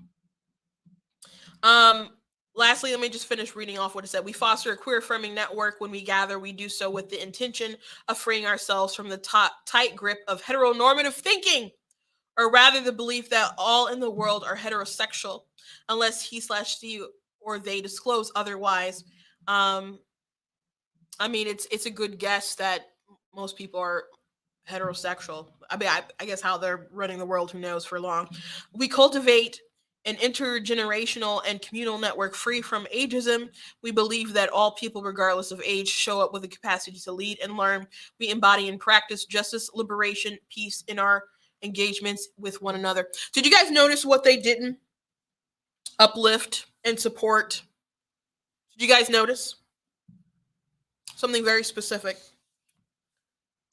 Lastly, let me just finish reading off what it said. We foster a queer affirming network. When we gather, we do so with the intention of freeing ourselves from the tight grip of heteronormative thinking, or rather the belief that all in the world are heterosexual, unless he/she or they disclose otherwise. I mean, it's a good guess that most people are heterosexual. I mean, I guess how they're running the world, who knows for long. We cultivate an intergenerational and communal network free from ageism. We believe that all people, regardless of age, show up with the capacity to lead and learn. We embody and practice justice, liberation, peace in our engagements with one another. Did you guys notice what they didn't uplift and support? Did you guys notice? Something very specific.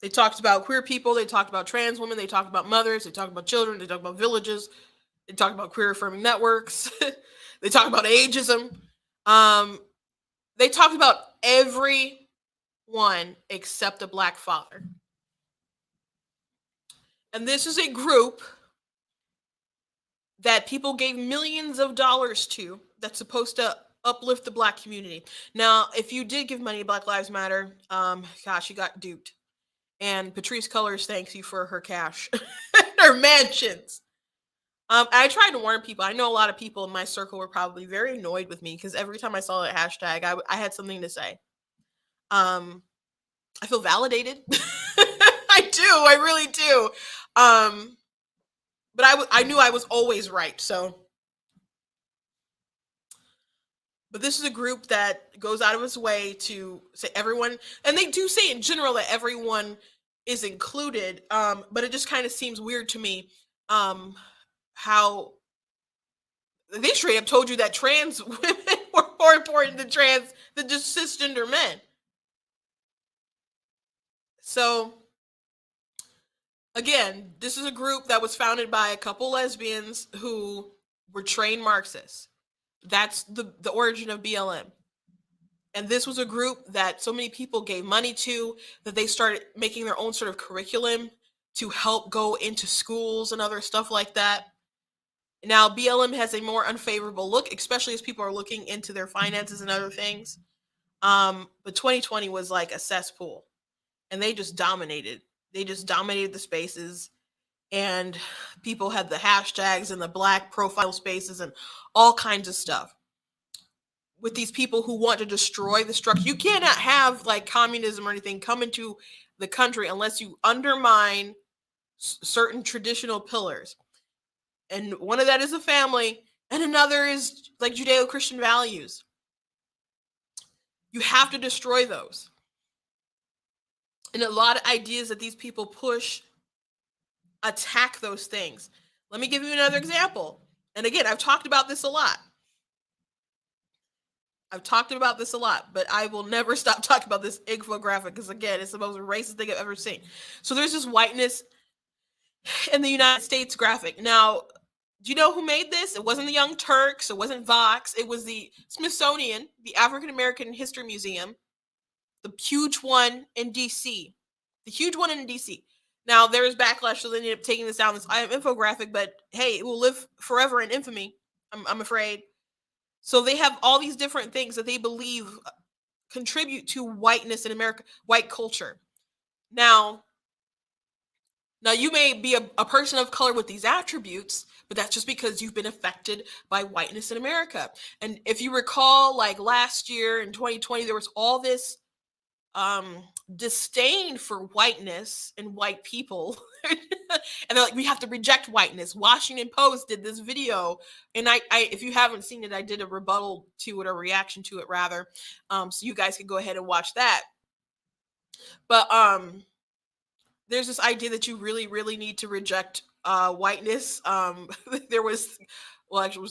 They talked about queer people, they talked about trans women, they talked about mothers, they talked about children, they talked about villages, they talked about queer affirming networks, they talked about ageism. They talked about everyone except a Black father. And this is a group that people gave millions of dollars to that's supposed to uplift the Black community. Now, if you did give money to Black Lives Matter, gosh, you got duped. And Patrisse Cullors thanks you for her cash, her mansions. I tried to warn people. I know a lot of people in my circle were probably very annoyed with me because every time I saw that hashtag, I had something to say. I feel validated. I do. I really do. But I knew I was always right. So, but this is a group that goes out of its way to say everyone, and they do say in general that everyone is included. But it just kind of seems weird to me how they straight up told you that trans women were more important than just cisgender men. So again, this is a group that was founded by a couple lesbians who were trained Marxists. That's the origin of BLM. And this was a group that so many people gave money to that they started making their own sort of curriculum to help go into schools and other stuff like that. Now, BLM has a more unfavorable look, especially as people are looking into their finances and other things. But 2020 was like a cesspool, and they just dominated. They just dominated the spaces, and people had the hashtags and the Black profile spaces and all kinds of stuff with these people who want to destroy the structure. You cannot have like communism or anything come into the country unless you undermine certain traditional pillars. And one of that is a family, and another is like Judeo-Christian values. You have to destroy those. And a lot of ideas that these people push attack those things. Let me give you another example. And again, I've talked about this a lot. But I will never stop talking about this infographic because, again, it's the most racist thing I've ever seen. So there's this whiteness in the United States graphic. Now, do you know who made this? It wasn't the Young Turks. It wasn't Vox. It was the Smithsonian, the African American History Museum, the huge one in DC. Now, there is backlash, so they ended up taking this down, this infographic, but hey, it will live forever in infamy, I'm afraid. So they have all these different things that they believe contribute to whiteness in America, white culture. Now you may be a person of color with these attributes, but that's just because you've been affected by whiteness in America. And if you recall, like last year in 2020, there was all this disdain for whiteness and white people. And they're like, we have to reject whiteness. Washington Post did this video, and I if you haven't seen it, I did a rebuttal to it, or reaction to it rather, so you guys can go ahead and watch that. But there's this idea that you really, really need to reject whiteness. There was, well, actually,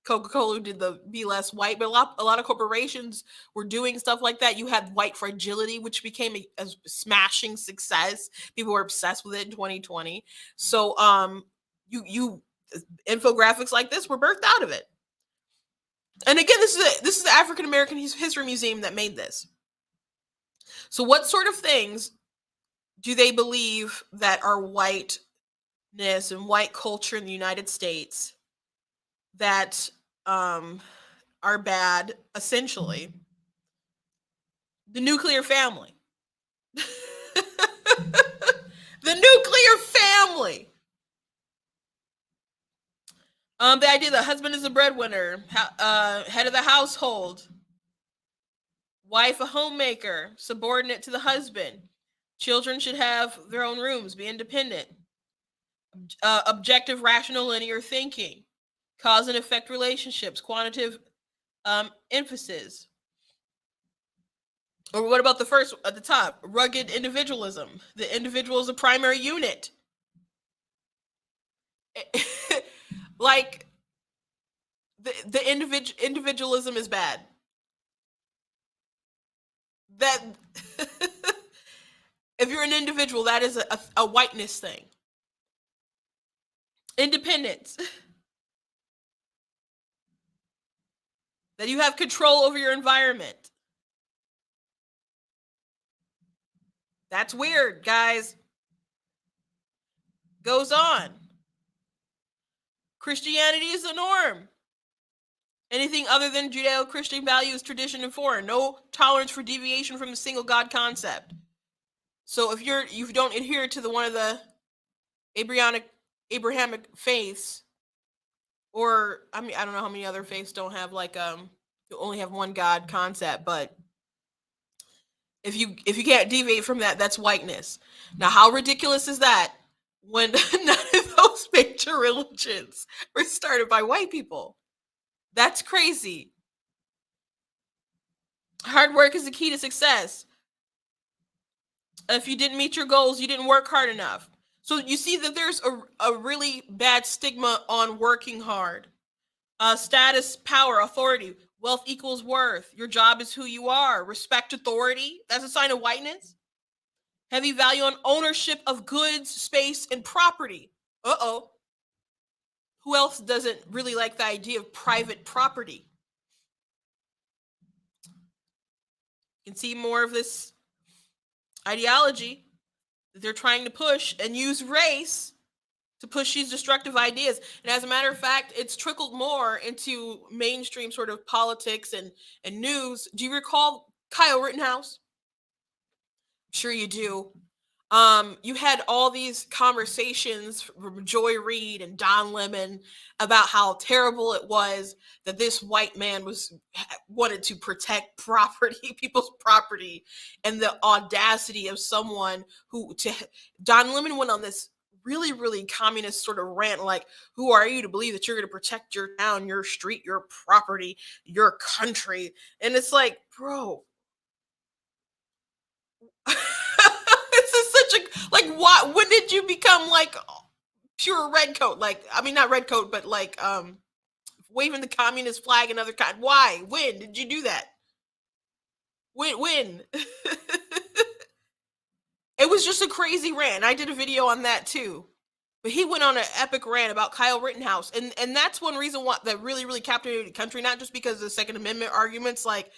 Coca-Cola did the Be Less White, but a lot of corporations were doing stuff like that. You had white fragility, which became a smashing success. People were obsessed with it in 2020. So you infographics like this were birthed out of it. And again, this is the African American History Museum that made this. So what sort of things do they believe that are whiteness and white culture in the United States that are bad? Essentially, the nuclear family. The nuclear family. The idea that husband is a breadwinner, head of the household, wife a homemaker, subordinate to the husband. Children should have their own rooms, be independent. Objective, rational, linear thinking, cause and effect relationships, quantitative emphasis. Or what about the first at the top? Rugged individualism. The individual is a primary unit. Like the individualism is bad. That if you're an individual, that is a whiteness thing. Independence. That you have control over your environment. That's weird, guys. Goes on. Christianity is the norm. Anything other than Judeo-Christian values, tradition, and foreign. No tolerance for deviation from the single God concept. So if you don't adhere to one of the Abrahamic faiths, or I mean I don't know how many other faiths don't have like you only have one God concept, but if you can't deviate from that, that's whiteness. Now, how ridiculous is that when none of those major religions were started by white people? That's crazy. Hard work is the key to success. If you didn't meet your goals, you didn't work hard enough. So you see that there's a really bad stigma on working hard. Status, power, authority. Wealth equals worth. Your job is who you are. Respect authority. That's a sign of whiteness. Heavy value on ownership of goods, space, and property. Uh-oh. Who else doesn't really like the idea of private property? You can see more of this ideology that they're trying to push and use race to push these destructive ideas. And as a matter of fact, it's trickled more into mainstream sort of politics and news. Do you recall Kyle Rittenhouse? I'm sure you do. You had all these conversations from Joy Reid and Don Lemon about how terrible it was that this white man wanted to protect property, people's property, and the audacity of someone Don Lemon went on this really, really communist sort of rant, like, who are you to believe that you're going to protect your town, your street, your property, your country? And it's like, bro. This is such a, like, what, when did you become like pure redcoat? Like, I mean, not redcoat, but like waving the communist flag and other kind. Why? When did you do that? When? It was just a crazy rant. I did a video on that too. But he went on an epic rant about Kyle Rittenhouse. And that's one reason why that really, really captivated the country, not just because of the Second Amendment arguments, like,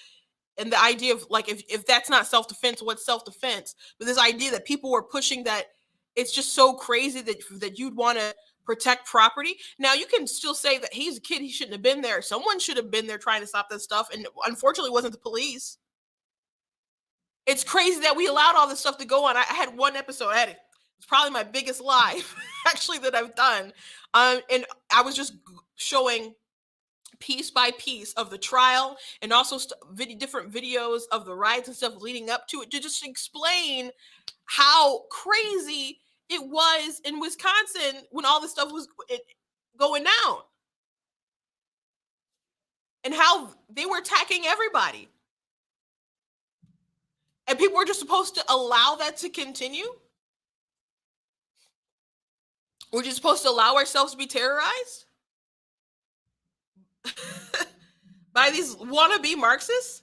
and the idea of like, if that's not self-defense, what's self-defense? But this idea that people were pushing, that it's just so crazy that you'd want to protect property. Now, you can still say that he's a kid, he shouldn't have been there. Someone should have been there trying to stop this stuff. And unfortunately, it wasn't the police. It's crazy that we allowed all this stuff to go on. I had one episode, it's probably my biggest live actually that I've done. And I was just showing piece by piece of the trial, and also different videos of the riots and stuff leading up to it, to just explain how crazy it was in Wisconsin when all this stuff was going down, and how they were attacking everybody. And people were just supposed to allow that to continue? We're just supposed to allow ourselves to be terrorized? by these wannabe Marxists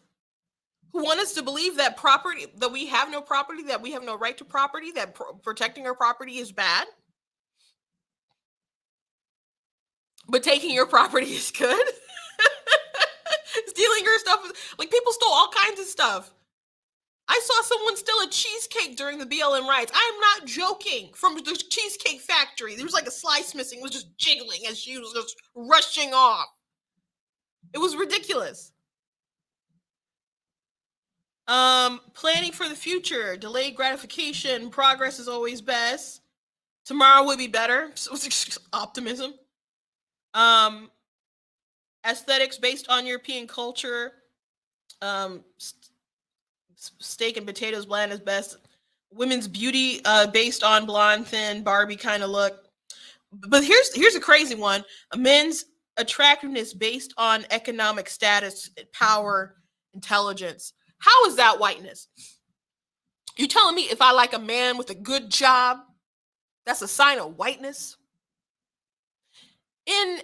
who want us to believe that property, that we have no property, that we have no right to property, that protecting our property is bad, but taking your property is good. Stealing your stuff like people stole all kinds of stuff. I saw someone steal a cheesecake during the BLM riots. I'm not joking. From the Cheesecake Factory, there was like a slice missing. It was just jiggling as she was just rushing off. It was ridiculous. Planning for the future, delayed gratification, progress is always best. Tomorrow will be better. So optimism. Aesthetics based on European culture. Steak and potatoes bland is best. Women's beauty based on blonde, thin, Barbie kind of look. But here's a crazy one. A men's attractiveness based on economic status, power, intelligence. How is that whiteness? You telling me if I like a man with a good job, that's a sign of whiteness? In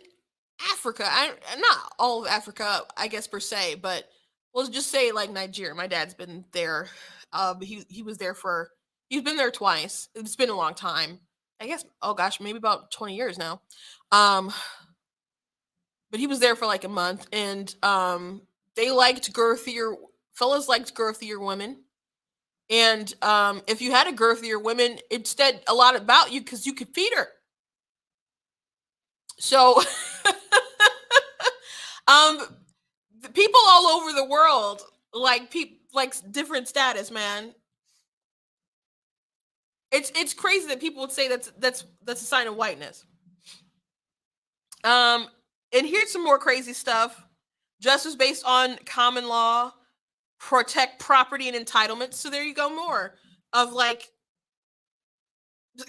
Africa, not all of Africa, I guess per se, but let's just say like Nigeria. My dad's been there. He was there for he's been there twice. It's been a long time. I guess oh gosh, maybe about 20 years now. But he was there for like a month, and they liked girthier fellas liked girthier women. And if you had a girthier woman, it said a lot about you because you could feed her. So the people all over the world like different status, man. It's crazy that people would say that's a sign of whiteness. And here's some more crazy stuff. Justice based on common law, protect property and entitlements. So there you go, more of like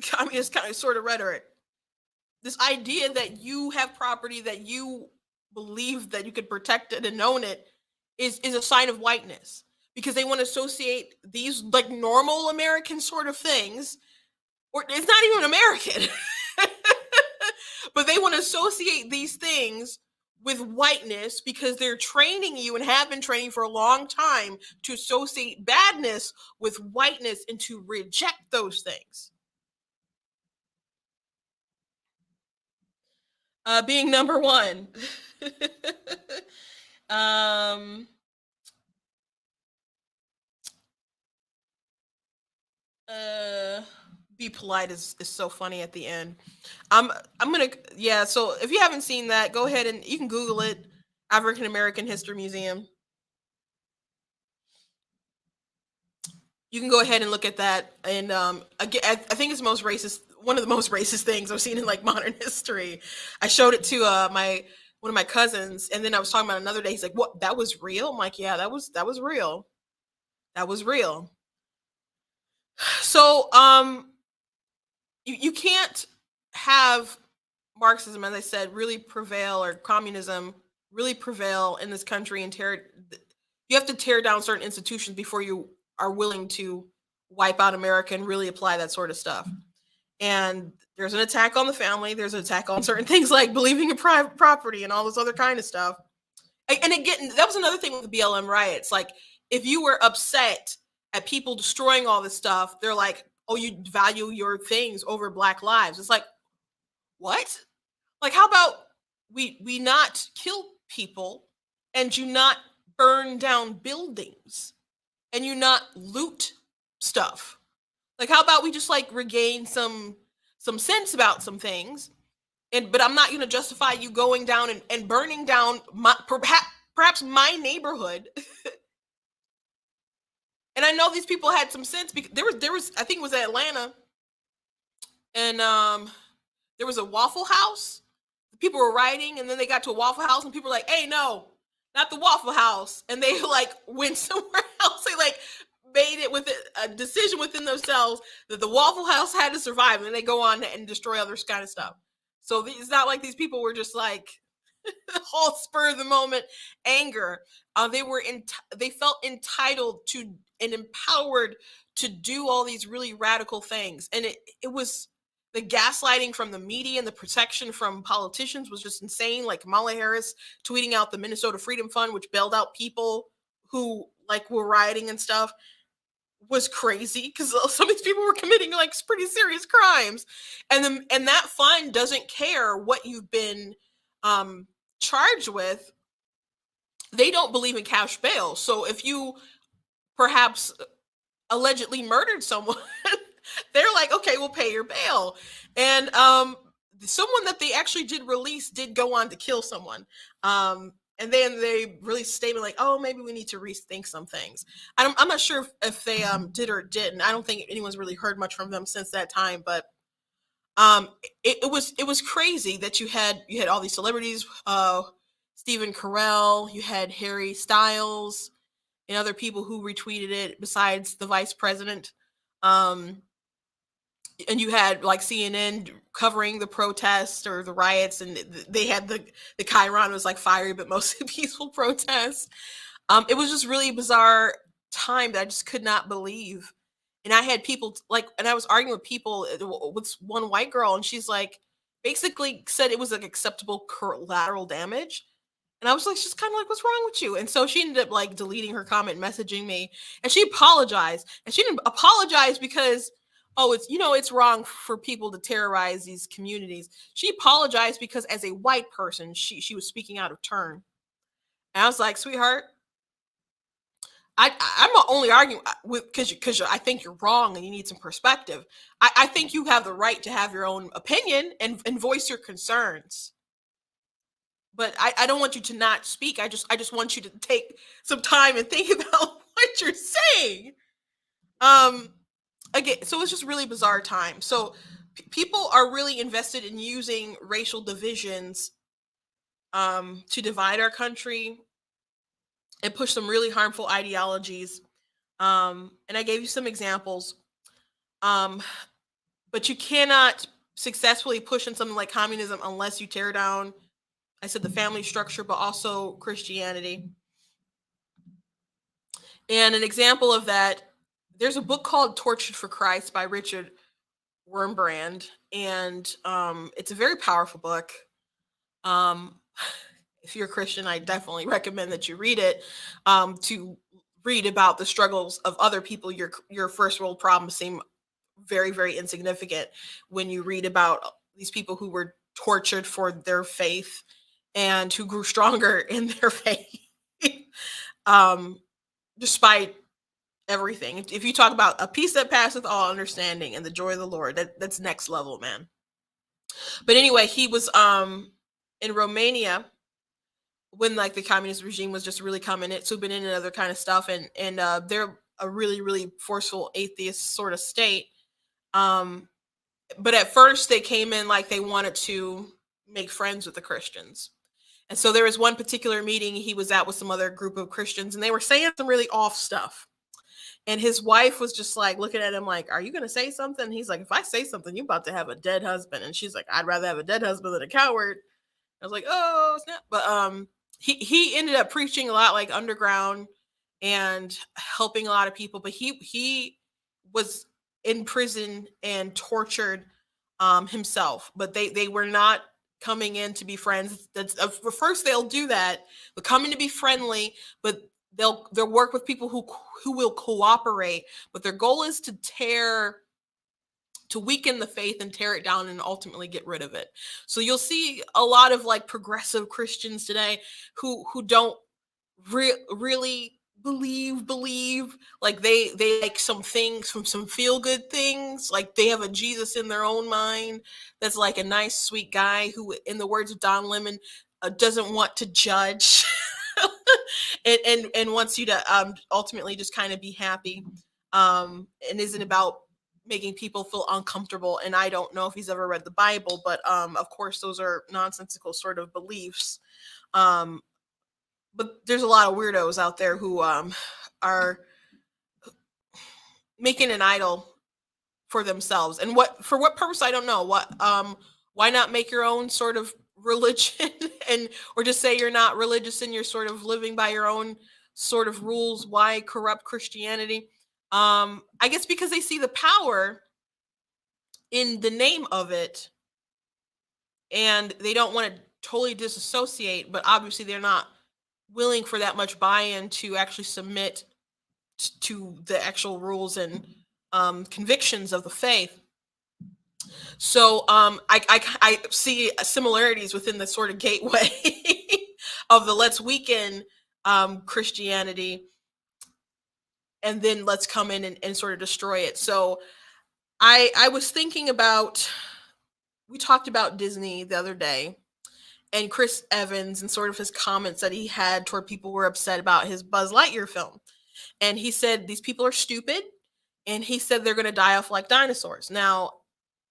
communist kind of sort of rhetoric. This idea that you have property, that you believe that you could protect it and own it is a sign of whiteness, because they want to associate these like normal American sort of things, or it's not even American, but they want to associate these things with whiteness because they're training you and have been training for a long time to associate badness with whiteness and to reject those things. Being number one. Be polite is so funny at the end. I'm gonna yeah. So if you haven't seen that, go ahead and you can Google it. African American History Museum. You can go ahead and look at that. And again, I think it's most racist. One of the most racist things I've seen in like modern history. I showed it to one of my cousins, and then I was talking about another day. He's like, "What? That was real?" I'm like, "Yeah, that was real. That was real." So you can't have Marxism, as I said, really prevail, or communism really prevail in this country, and you have to tear down certain institutions before you are willing to wipe out America and really apply that sort of stuff. And there's an attack on the family. There's an attack on certain things like believing in private property and all this other kind of stuff. And again, that was another thing with the BLM riots. Like, if you were upset at people destroying all this stuff, they're like, "Oh, you value your things over Black lives." It's like, what? Like, how about we not kill people, and you not burn down buildings, and you not loot stuff? Like, how about we just like regain some sense about some things? But I'm not going to justify you going down and burning down perhaps my neighborhood. And I know these people had some sense, because there was I think it was Atlanta, and there was a Waffle House. People were riding, and then they got to a Waffle House, and people were like, "Hey, no, not the Waffle House," and they like went somewhere else. They like made it with a decision within themselves that the Waffle House had to survive, and then they go on and destroy other kind of stuff. So it's not like these people were just like all spur of the moment anger. They felt entitled to and empowered to do all these really radical things, and it was The gaslighting from the media and the protection from politicians was just insane. Like Kamala Harris tweeting out the Minnesota Freedom Fund, which bailed out people who like were rioting and stuff, was crazy because some of these people were committing like pretty serious crimes, and that fund doesn't care what you've been um, charged with. They don't believe in cash bail. So if you perhaps allegedly murdered someone, they're like, okay, we'll pay your bail. And someone that they actually did release did go on to kill someone. And then they released a statement like, oh, maybe we need to rethink some things. I'm not sure if they did or didn't. I don't think anyone's really heard much from them since that time. But it was crazy that you had all these celebrities, Stephen Carell, you had Harry Styles, and other people who retweeted it besides the vice president. Um, and you had like CNN covering the protests or the riots, and they had the Chiron was like fiery but mostly peaceful protests. It was just really bizarre time that I just could not believe. And I had people like, and I was arguing with people with one white girl, and she's like, basically said it was like acceptable collateral damage. And I was like, she's kind of like, what's wrong with you? And so she ended up like deleting her comment, messaging me, and she apologized. And she didn't apologize because, oh, it's wrong for people to terrorize these communities. She apologized because as a white person, she was speaking out of turn. And I was like, sweetheart, I'm not only arguing with because I think you're wrong and you need some perspective. I think you have the right to have your own opinion and voice your concerns. But I don't want you to not speak. I just want you to take some time and think about what you're saying. Um Again, so it's just really bizarre time. So people are really invested in using racial divisions to divide our country and push some really harmful ideologies. And I gave you some examples. Um, but you cannot successfully push in something like communism unless you tear down, I said, the family structure, but also Christianity. And an example of that, there's a book called Tortured for Christ by Richard Wurmbrand, and it's a very powerful book. Um, if you're a Christian, I definitely recommend that you read it, to read about the struggles of other people. Your first world problems seem very, very insignificant when you read about these people who were tortured for their faith and who grew stronger in their faith, um, despite everything. If you talk about a peace that passeth all understanding and the joy of the Lord, that's next level, man. But anyway, he was in Romania when like the communist regime was just really coming in, swooping in and other kind of stuff, and they're a really, really forceful atheist sort of state. Um, but at first they came in like they wanted to make friends with the Christians. And so there was one particular meeting he was at with some other group of Christians, and they were saying some really off stuff. And his wife was just like looking at him like, are you going to say something? He's like, if I say something, you're about to have a dead husband. And she's like, I'd rather have a dead husband than a coward. I was like, oh, snap. But he ended up preaching a lot like underground and helping a lot of people. But he was in prison and tortured himself. But they were not coming in to be friends. That's first they'll do that. They're coming to be friendly, but they'll work with people who will cooperate. But their goal is to weaken the faith and tear it down and ultimately get rid of it. So you'll see a lot of like progressive Christians today who don't really believe like they like some things from some feel good things, like they have a Jesus in their own mind that's like a nice sweet guy who, in the words of Don Lemon, doesn't want to judge and wants you to ultimately just kind of be happy, and isn't about making people feel uncomfortable. And I don't know if he's ever read the Bible, but of course those are nonsensical sort of beliefs. um but there's a lot of weirdos out there who are making an idol for themselves, and what purpose I don't know. Why not make your own sort of religion and or just say you're not religious and you're sort of living by your own sort of rules? Why corrupt Christianity? I guess because they see the power in the name of it, and they don't want to totally disassociate, but obviously they're not willing for that much buy-in to actually submit to the actual rules and convictions of the faith. So I see similarities within the sort of gateway of the let's weaken Christianity and then let's come in and sort of destroy it. So I was thinking about, we talked about Disney the other day and Chris Evans and sort of his comments that he had toward people who were upset about his Buzz Lightyear film. And he said these people are stupid, and he said they're going to die off like dinosaurs. Now,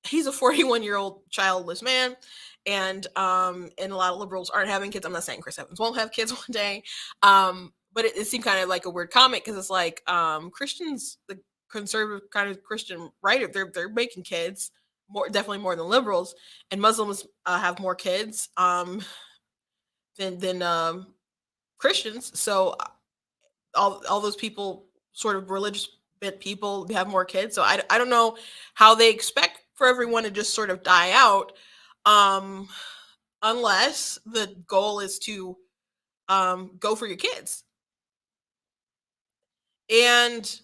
he's a 41-year-old childless man, and a lot of liberals aren't having kids. I'm not saying Chris Evans won't have kids one day, but it seemed kind of like a weird comment because it's like Christians, the conservative kind of Christian right, they're making kids definitely more than liberals, and Muslims have more kids than Christians. So all those people, sort of religious bent people, have more kids. So I don't know how they expect for everyone to just sort of die out, unless the goal is to go for your kids. And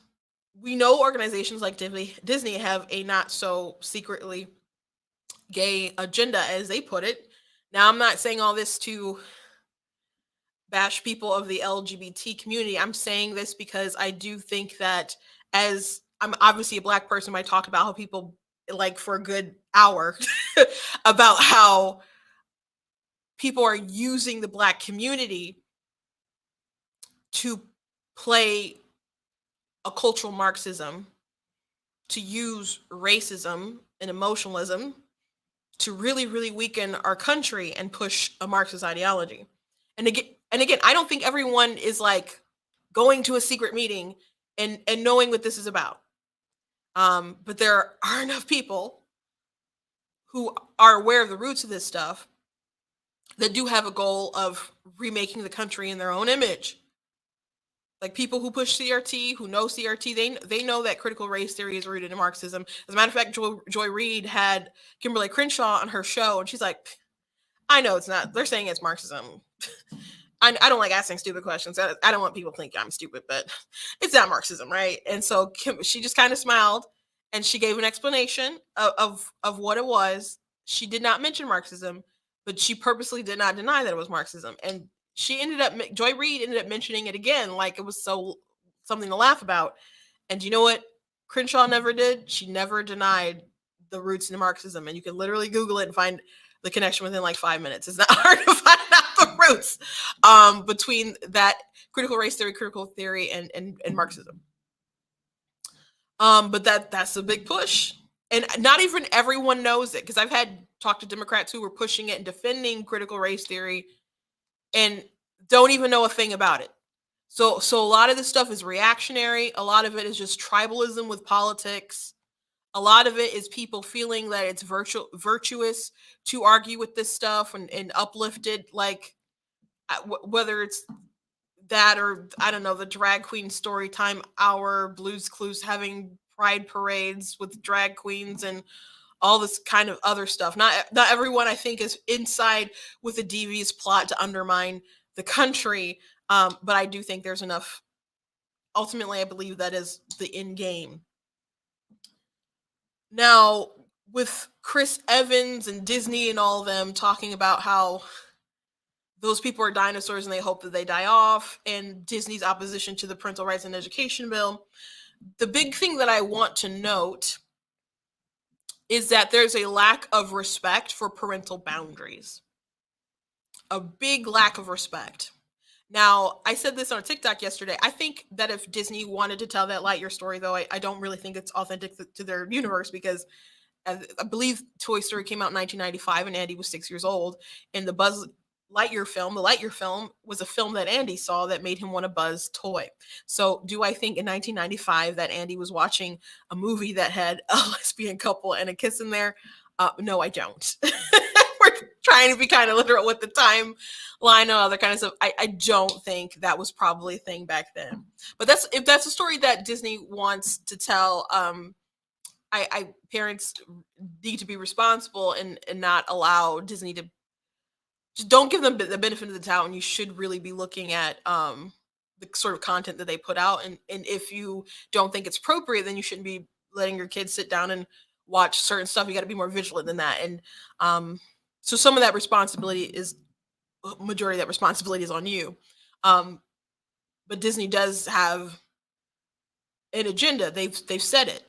we know organizations like Disney have a not so secretly gay agenda, as they put it. Now, I'm not saying all this to bash people of the LGBT community. I'm saying this because I do think that, as I'm obviously a Black person, I talk about how people, like, for a good hour about how people are using the Black community to play a cultural Marxism, to use racism and emotionalism to really, really weaken our country and push a Marxist ideology. And again, I don't think everyone is like going to a secret meeting and knowing what this is about. But there are enough people who are aware of the roots of this stuff that do have a goal of remaking the country in their own image. Like people who push CRT, who know CRT, they know that critical race theory is rooted in Marxism. As a matter of fact, Joy Reid had Kimberly Crenshaw on her show, and she's like, I know it's not. They're saying it's Marxism. I don't like asking stupid questions. I don't want people to think I'm stupid, but it's not Marxism, right? And so she just kind of smiled, and she gave an explanation of what it was. She did not mention Marxism, but she purposely did not deny that it was Marxism. And Joy Reid ended up mentioning it again, like it was something to laugh about. And you know what Crenshaw never did? She never denied the roots in Marxism. And you can literally Google it and find the connection within like 5 minutes. It's not hard to find out the roots between that critical race theory, and Marxism. But that's a big push. And not even everyone knows it, because I've had talked to Democrats who were pushing it and defending critical race theory and don't even know a thing about it. So a lot of this stuff is reactionary. A lot of it is just tribalism with politics. A lot of it is people feeling that it's virtuous to argue with this stuff and uplift it, like whether it's that or, I don't know, the drag queen story time hour, Blue's Clues having pride parades with drag queens and all this kind of other stuff. Not everyone, I think, is inside with a devious plot to undermine the country, but I do think there's enough. Ultimately, I believe that is the end game. Now, with Chris Evans and Disney and all of them talking about how those people are dinosaurs and they hope that they die off, and Disney's opposition to the Parental Rights and Education Bill, the big thing that I want to note is that there's a lack of respect for parental boundaries. A big lack of respect. Now, I said this on a TikTok yesterday. I think that if Disney wanted to tell that Lightyear story, though, I don't really think it's authentic to their universe, because I believe Toy Story came out in 1995 and Andy was 6 years old. And the Lightyear film was a film that Andy saw that made him want a Buzz toy. So do I think in 1995 that Andy was watching a movie that had a lesbian couple and a kiss in there? No, I don't. We're trying to be kind of literal with the timeline and all that kind of stuff. I don't think that was probably a thing back then. But if that's a story that Disney wants to tell, I parents need to be responsible and not allow Disney to just don't give them the benefit of the doubt, and you should really be looking at the sort of content that they put out, and if you don't think it's appropriate, then you shouldn't be letting your kids sit down and watch certain stuff. You got to be more vigilant than that, and um so some of that responsibility is majority of that responsibility is on you. um but Disney does have an agenda. They've said it.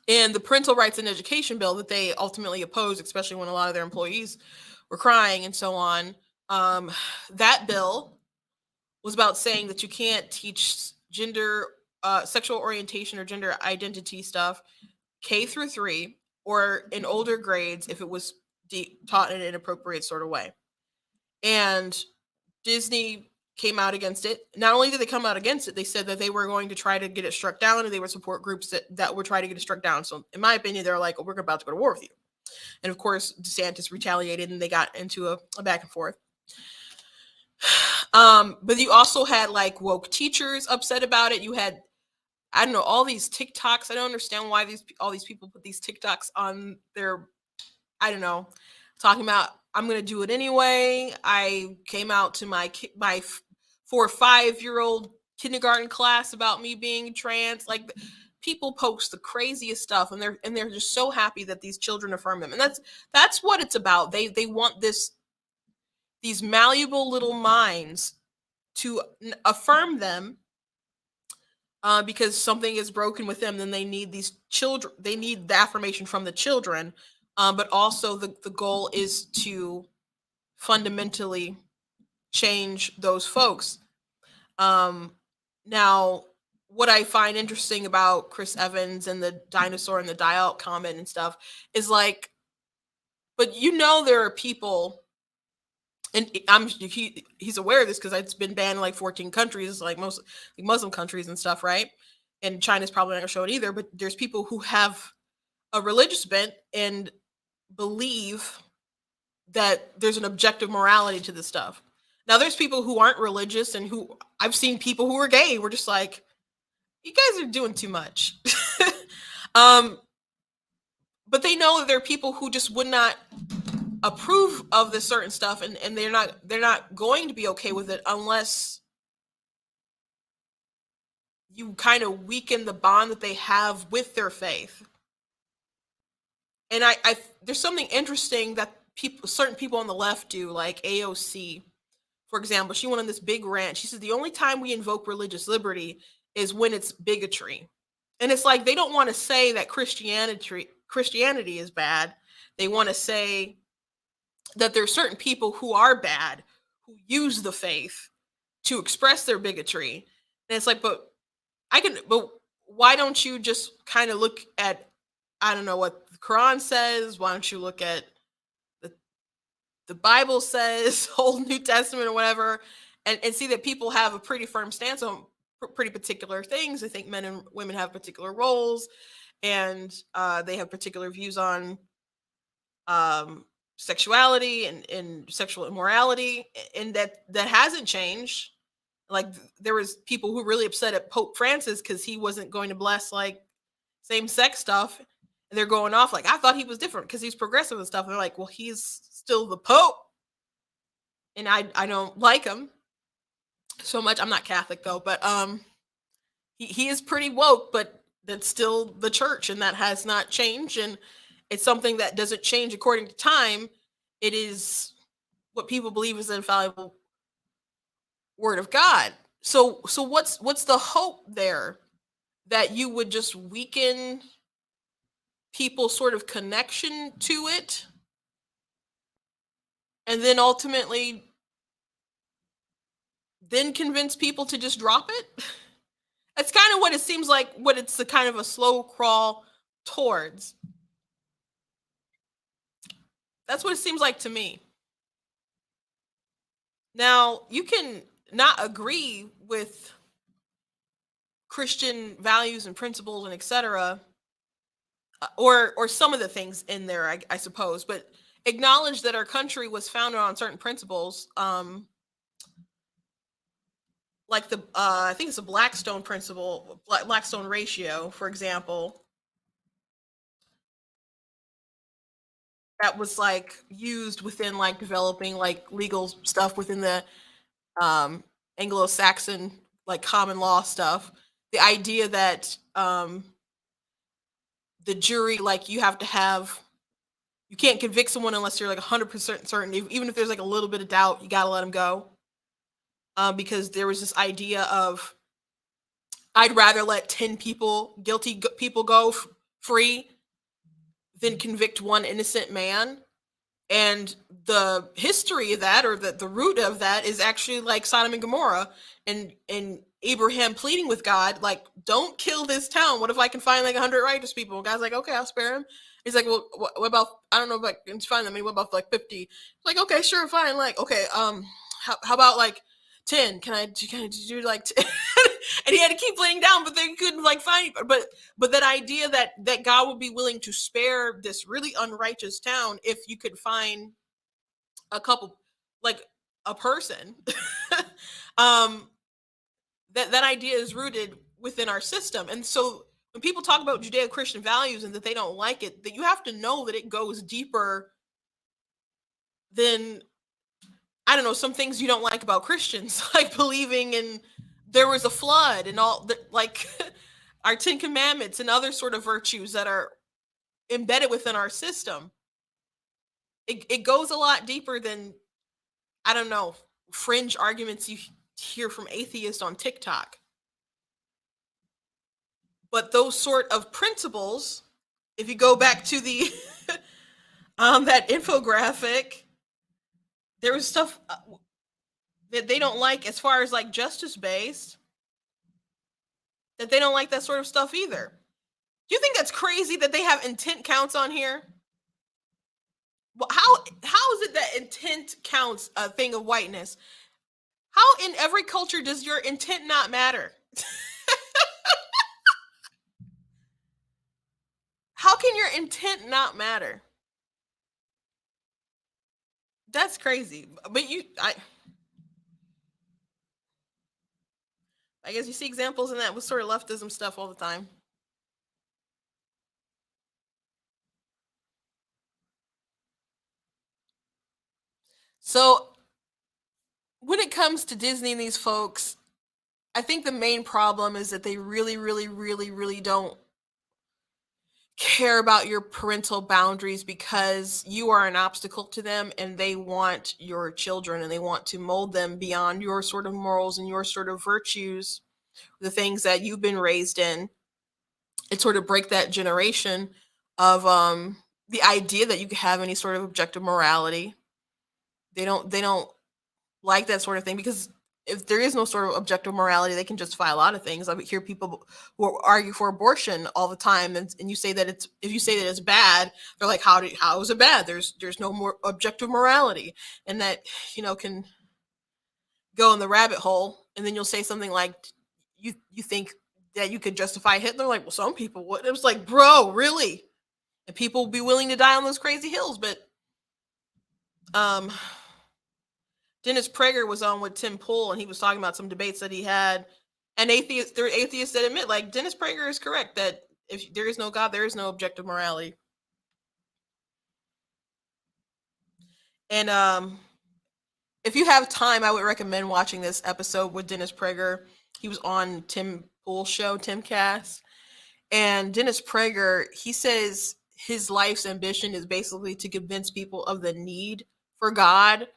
And the parental rights and education bill that they ultimately opposed, especially when a lot of their employees were crying and so on, um, that bill was about saying that you can't teach gender, sexual orientation or gender identity stuff K through 3 or in older grades if it was taught in an inappropriate sort of way. And Disney came out against it. Not only did they come out against it, they said that they were going to try to get it struck down, and they would support groups that would try to get it struck down. So, in my opinion, they're like, oh, we're about to go to war with you. And of course, DeSantis retaliated, and they got into a back and forth. But you also had like woke teachers upset about it. You had, I don't know, all these TikToks. I don't understand why all these people put these TikToks on their, I don't know, talking about I'm gonna do it anyway. I came out to my 4 or 5 year old kindergarten class about me being trans. Like people post the craziest stuff, and they're just so happy that these children affirm them, and that's what it's about. They want these malleable little minds to affirm them, because something is broken with them. Then they need these children. They need the affirmation from the children, but also the goal is to fundamentally change those folks. Now, what I find interesting about Chris Evans and the dinosaur and the dial comment and stuff is like, but there are people, and he's aware of this because it's been banned in like 14 countries, like most like Muslim countries and stuff, right? And China's probably not gonna show it either. But there's people who have a religious bent and believe that there's an objective morality to this stuff. Now, there's people who aren't religious and who I've seen people who are gay. We're just like, you guys are doing too much. um, but they know that there are people who just would not approve of this certain stuff, and they're not going to be okay with it unless you kind of weaken the bond that they have with their faith. And I there's something interesting that certain people on the left do, like AOC, for example. She went on this big rant. She said the only time we invoke religious liberty is when it's bigotry. And it's like they don't want to say that Christianity is bad. They want to say that there are certain people who are bad, who use the faith to express their bigotry. And it's like, but why don't you just kind of look at, I don't know what the Quran says? Why don't you look at the Bible says, Old New Testament or whatever, and see that people have a pretty firm stance on pretty particular things. I think men and women have particular roles, and they have particular views on sexuality and sexual immorality, and that hasn't changed. Like there was people who were really upset at Pope Francis because he wasn't going to bless like same-sex stuff, and they're going off like, I thought he was different because he's progressive and stuff. And they're like, well, he's still the Pope, and I don't like him so much. I'm not Catholic though, but he is pretty woke, but that's still the church, and that has not changed. And it's something that doesn't change according to time. It is what people believe is the infallible word of God. So what's the hope there, that you would just weaken people's sort of connection to it, and then ultimately then convince people to just drop it? That's kind of what it seems like, what it's the kind of a slow crawl towards. That's what it seems like to me. Now, you can not agree with Christian values and principles and etc., or some of the things in there, I suppose, but acknowledge that our country was founded on certain principles, like the I think it's a Blackstone principle, Blackstone ratio, for example. that was like used within like developing like legal stuff within the um Anglo-Saxon like common law stuff. The idea that the jury, like, you have to have, you can't convict someone unless you're like 100% certain. Even if there's like a little bit of doubt, you got to let them go. Because there was this idea of, I'd rather let 10 people, people go free than convict one innocent man. And the history of that, or the root of that, is actually like Sodom and Gomorrah, and Abraham pleading with God, like, don't kill this town. What if I can find like 100 righteous people? And God's like, okay, I'll spare him. He's like, well, what about, I don't know if I can find them. I mean, what about like 50? Like, okay, sure, fine. Like, okay, how about like 10? Can I do like 10? And he had to keep laying down, but they couldn't like find. But that idea that God would be willing to spare this really unrighteous town if you could find a couple, like a person, um, that idea is rooted within our system. And so when people talk about Judeo-Christian values and that they don't like it, that you have to know that it goes deeper than, I don't know, some things you don't like about Christians, like believing in there was a flood and all the, like our 10 commandments and other sort of virtues that are embedded within our system. It goes a lot deeper than, I don't know, fringe arguments you hear from atheists on TikTok. But those sort of principles, if you go back to the that infographic, there was stuff that they don't like as far as like justice based, that they don't like that sort of stuff either. Do you think that's crazy that they have intent counts on here? Well, how is it that intent counts a thing of whiteness? How in every culture does your intent not matter? How can your intent not matter? That's crazy. But I guess you see examples in that with sort of leftism stuff all the time. So when it comes to Disney and these folks, I think the main problem is that they really, really, really, really don't care about your parental boundaries, because you are an obstacle to them and they want your children and they want to mold them beyond your sort of morals and your sort of virtues, the things that you've been raised in. It sort of break that generation of the idea that you could have any sort of objective morality. They don't like that sort of thing, because if there is no sort of objective morality, they can justify a lot of things. I would hear people who argue for abortion all the time, and you say that it's, if you say that it's bad, they're like, how is it bad? There's no more objective morality, and that, can go in the rabbit hole. And then you'll say something like, you think that you could justify Hitler? Like, well, some people would. It was like, bro, really? And people will be willing to die on those crazy hills. But um Dennis Prager was on with Tim Pool, and he was talking about some debates that he had. And there are atheists that admit, like, Dennis Prager is correct, that if there is no God, there is no objective morality. And if you have time, I would recommend watching this episode with Dennis Prager. He was on Tim Pool's show, Timcast. And Dennis Prager, he says his life's ambition is basically to convince people of the need for God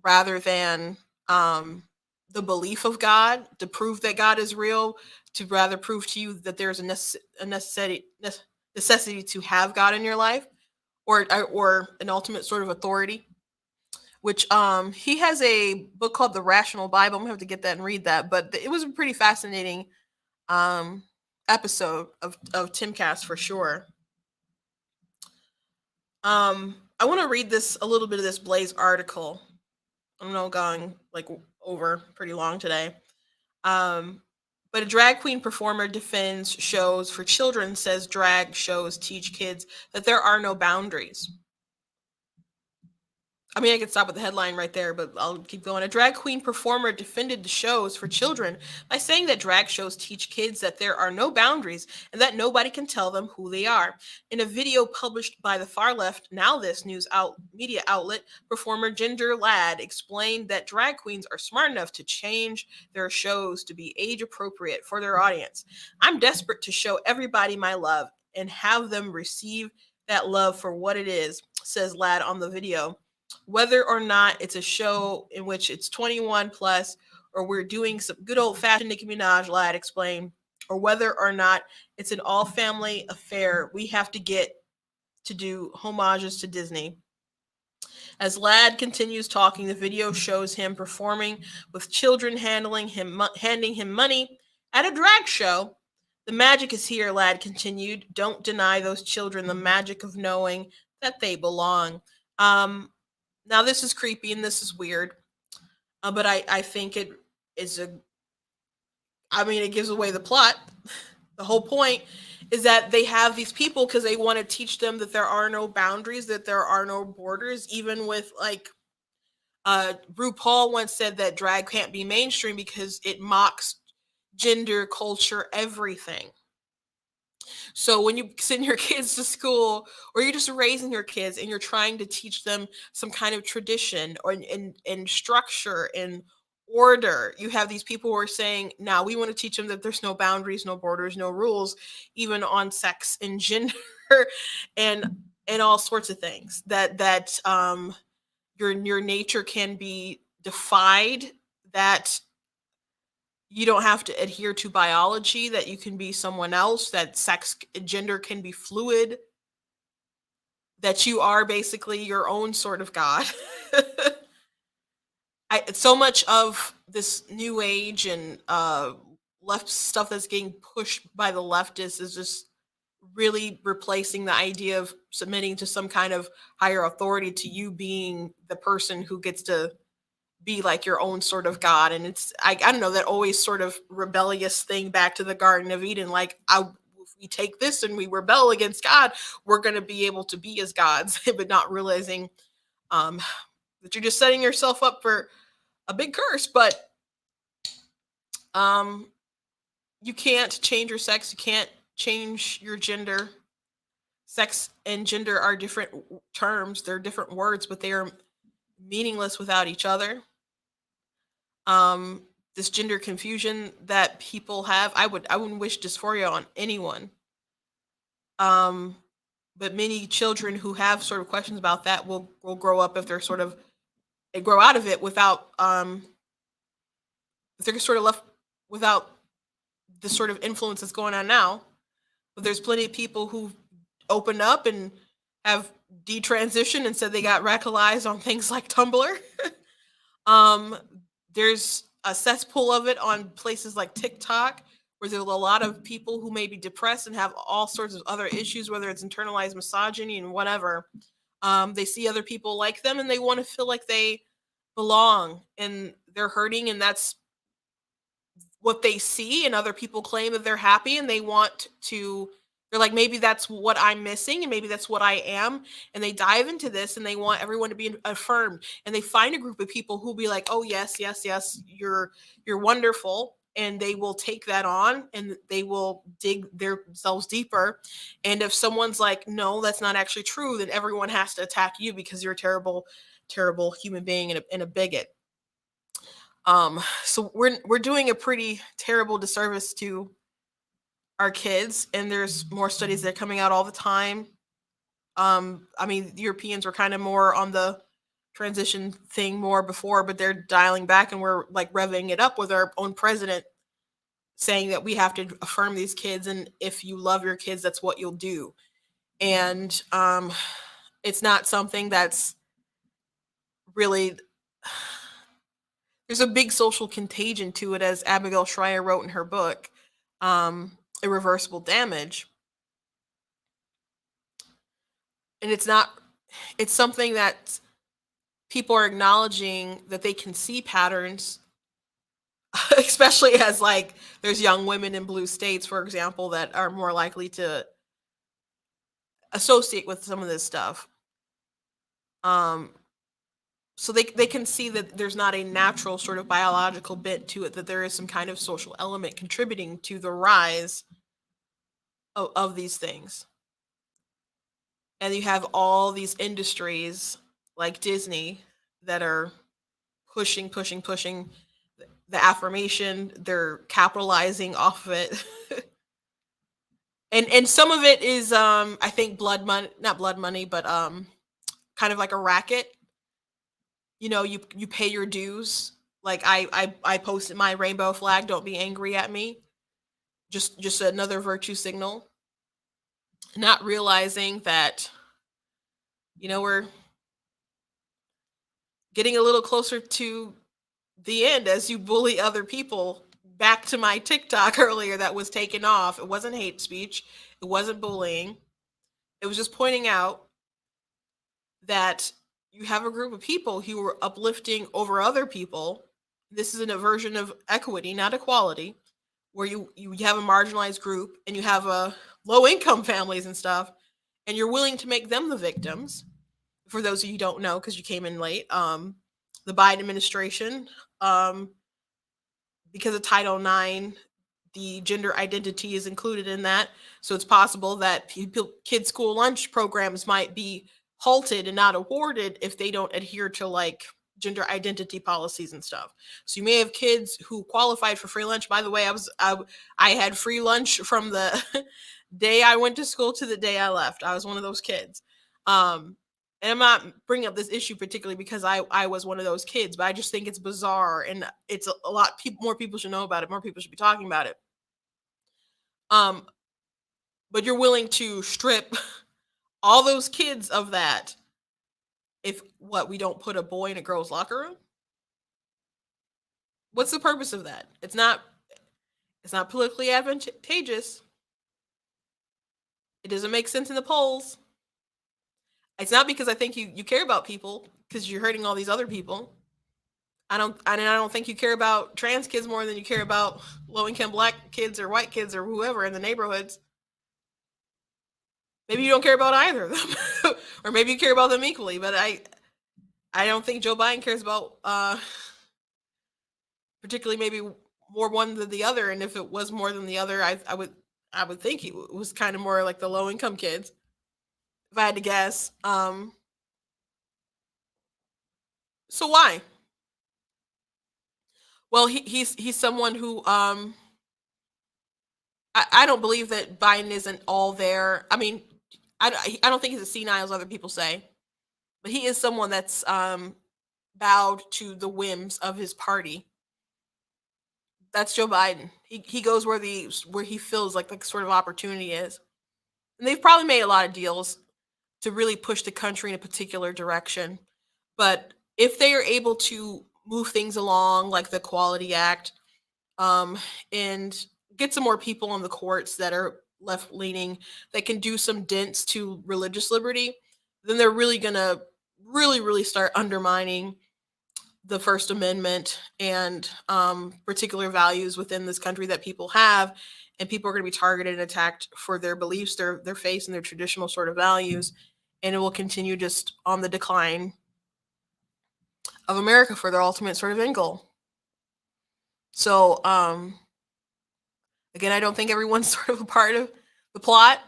rather than the belief of God, to prove that God is real, to rather prove to you that there's a necessity to have God in your life, or an ultimate sort of authority. Which he has a book called The Rational Bible. I'm gonna have to get that and read that, but it was a pretty fascinating episode of Timcast for sure. I want to read a little bit of this Blaze article. I don't know, going like over pretty long today. But a drag queen performer defends shows for children, says drag shows teach kids that there are no boundaries. I mean, I could stop with the headline right there, but I'll keep going. A drag queen performer defended the shows for children by saying that drag shows teach kids that there are no boundaries and that nobody can tell them who they are. In a video published by the far left Now This media outlet, performer Ginger Ladd explained that drag queens are smart enough to change their shows to be age appropriate for their audience. I'm desperate to show everybody my love and have them receive that love for what it is, says Ladd on the video. Whether or not it's a show in which it's 21 plus, or we're doing some good old fashioned Nicki Minaj, Ladd explained, or whether or not it's an all family affair, we have to get to do homages to Disney. As Ladd continues talking, the video shows him performing with children handing him money at a drag show. The magic is here, Ladd continued. Don't deny those children the magic of knowing that they belong. Um, Now this is creepy and this is weird, but I think it is a. I mean, it gives away the plot. The whole point is that they have these people because they want to teach them that there are no boundaries, that there are no borders, even with like RuPaul once said that drag can't be mainstream because it mocks gender, culture, everything. So when you send your kids to school or you're just raising your kids and you're trying to teach them some kind of tradition or in structure and order, you have these people who are saying, now we want to teach them that there's no boundaries, no borders, no rules, even on sex and gender and all sorts of things. That your nature can be defied, that you don't have to adhere to biology, that you can be someone else, that sex gender can be fluid, that you are basically your own sort of god. So much of this new age and left stuff that's getting pushed by the leftists is just really replacing the idea of submitting to some kind of higher authority to you being the person who gets to be like your own sort of god. And it's I don't know, that always sort of rebellious thing back to the Garden of Eden, like if we take this and we rebel against God, we're going to be able to be as gods. But not realizing um that you're just setting yourself up for a big curse. But um you can't change your sex, you can't change your gender. Sex and gender are different terms, they're different words, but they are meaningless without each other. um this gender confusion that people have, I wouldn't wish dysphoria on anyone. um but many children who have sort of questions about that will grow up, if they're sort of they grow out of it without if they're sort of left without the sort of influence that's going on now. But there's plenty of people who opened up and have detransitioned and said they got radicalized on things like Tumblr. Um, there's a cesspool of it on places like TikTok, where there's a lot of people who may be depressed and have all sorts of other issues, whether it's internalized misogyny and whatever. They see other people like them and they want to feel like they belong, and they're hurting, and that's what they see. And other people claim that they're happy and they want to, they're like, maybe that's what I'm missing and maybe that's what I am. And they dive into this and they want everyone to be affirmed, and they find a group of people who'll be like, oh yes, yes, yes, you're wonderful, and they will take that on and they will dig themselves deeper. And if someone's like, no, that's not actually true, then everyone has to attack you because you're a terrible, terrible human being and a bigot. So we're doing a pretty terrible disservice to our kids, and there's more studies that are coming out all the time. I mean, the Europeans were kind of more on the transition thing more before, but they're dialing back, and we're like revving it up with our own president saying that we have to affirm these kids, and if you love your kids, that's what you'll do. And it's not something that's really, there's a big social contagion to it, as Abigail Shrier wrote in her book, Irreversible Damage. And it's not, it's something that people are acknowledging that they can see patterns, especially as like there's young women in blue states, for example, that are more likely to associate with some of this stuff. Um, So they can see that there's not a natural sort of biological bit to it, that there is some kind of social element contributing to the rise of these things. And you have all these industries like Disney that are pushing the affirmation. They're capitalizing off of it. And some of it is I think blood money, not blood money, but kind of like a racket. You pay your dues. Like I posted my rainbow flag, don't be angry at me. Just another virtue signal. Not realizing that we're getting a little closer to the end as you bully other people. Back to my TikTok earlier that was taken off. It wasn't hate speech. It wasn't bullying. It was just pointing out that you have a group of people who are uplifting over other people. This is an aversion of equity, not equality, where you have a marginalized group and you have a low income families and stuff, and you're willing to make them the victims. For those of you who don't know, because you came in late, the Biden administration, um, because of Title IX, the gender identity is included in that. So it's possible that kids' school lunch programs might be halted and not awarded if they don't adhere to like gender identity policies and stuff. So you may have kids who qualified for free lunch. By the way, I had free lunch from the day I went to school to the day I left. I was one of those kids. Um, and I'm not bringing up this issue particularly because I was one of those kids, but I just think it's bizarre and it's a lot. More people should know about it. More people should be talking about it. Um, but you're willing to strip all those kids of that if what we don't put a boy in a girl's locker room? What's the purpose of that? It's not politically advantageous. It doesn't make sense in the polls. It's not because I think you care about people because you're hurting all these other people. I don't think you care about trans kids more than you care about low income black kids or white kids or whoever in the neighborhoods. Maybe you don't care about either of them, or maybe you care about them equally. But I don't think Joe Biden cares about particularly maybe more one than the other. And if it was more than the other, I would think it was kind of more like the low income kids, if I had to guess. So why? Well, he's someone who I don't believe that Biden isn't all there. I mean, I don't think he's as senile as other people say, but he is someone that's bowed to the whims of his party. That's Joe Biden. He goes where he feels like the sort of opportunity is, and they've probably made a lot of deals to really push the country in a particular direction. But if they are able to move things along, like the Equality Act, um, and get some more people on the courts that are left leaning that can do some dents to religious liberty, then they're really gonna really start undermining the First Amendment and particular values within this country that people have, and people are going to be targeted and attacked for their beliefs, their faith, and their traditional sort of values, and it will continue just on the decline of America for their ultimate sort of end goal. So again, I don't think everyone's sort of a part of the plot.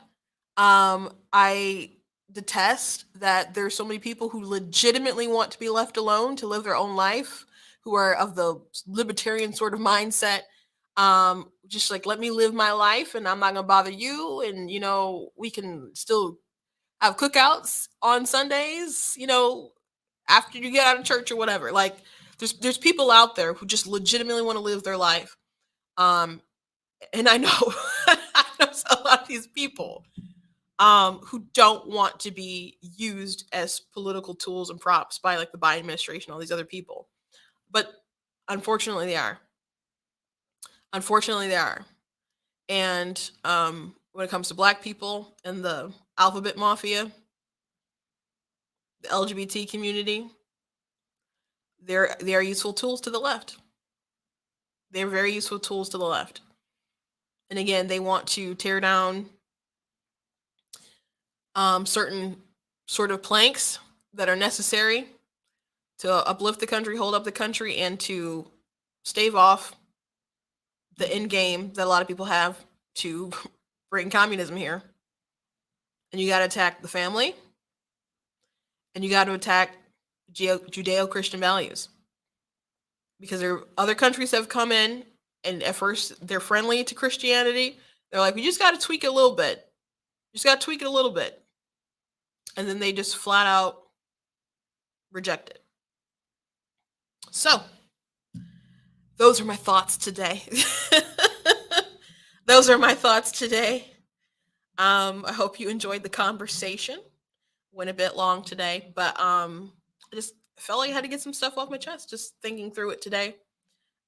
I detest that there's so many people who legitimately want to be left alone to live their own life, who are of the libertarian sort of mindset. Just like let me live my life, and I'm not gonna bother you. And we can still have cookouts on Sundays. After you get out of church or whatever. Like there's people out there who just legitimately want to live their life. Um, and I know I know a lot of these people who don't want to be used as political tools and props by like the Biden administration, all these other people. But unfortunately, they are. Unfortunately, they are. And when it comes to Black people and the alphabet mafia, the LGBT community, they are useful tools to the left. They're very useful tools to the left. And again, they want to tear down certain sort of planks that are necessary to uplift the country, hold up the country, and to stave off the end game that a lot of people have to bring communism here. And you got to attack the family, and you got to attack Judeo-Christian values, because there other countries have come in, and at first they're friendly to Christianity. They're like, we just got to tweak it a little bit. Just got to tweak it a little bit. And then they just flat out reject it. So, those are my thoughts today. Those are my thoughts today. I hope you enjoyed the conversation. Went a bit long today, but I just felt like I had to get some stuff off my chest, just thinking through it today.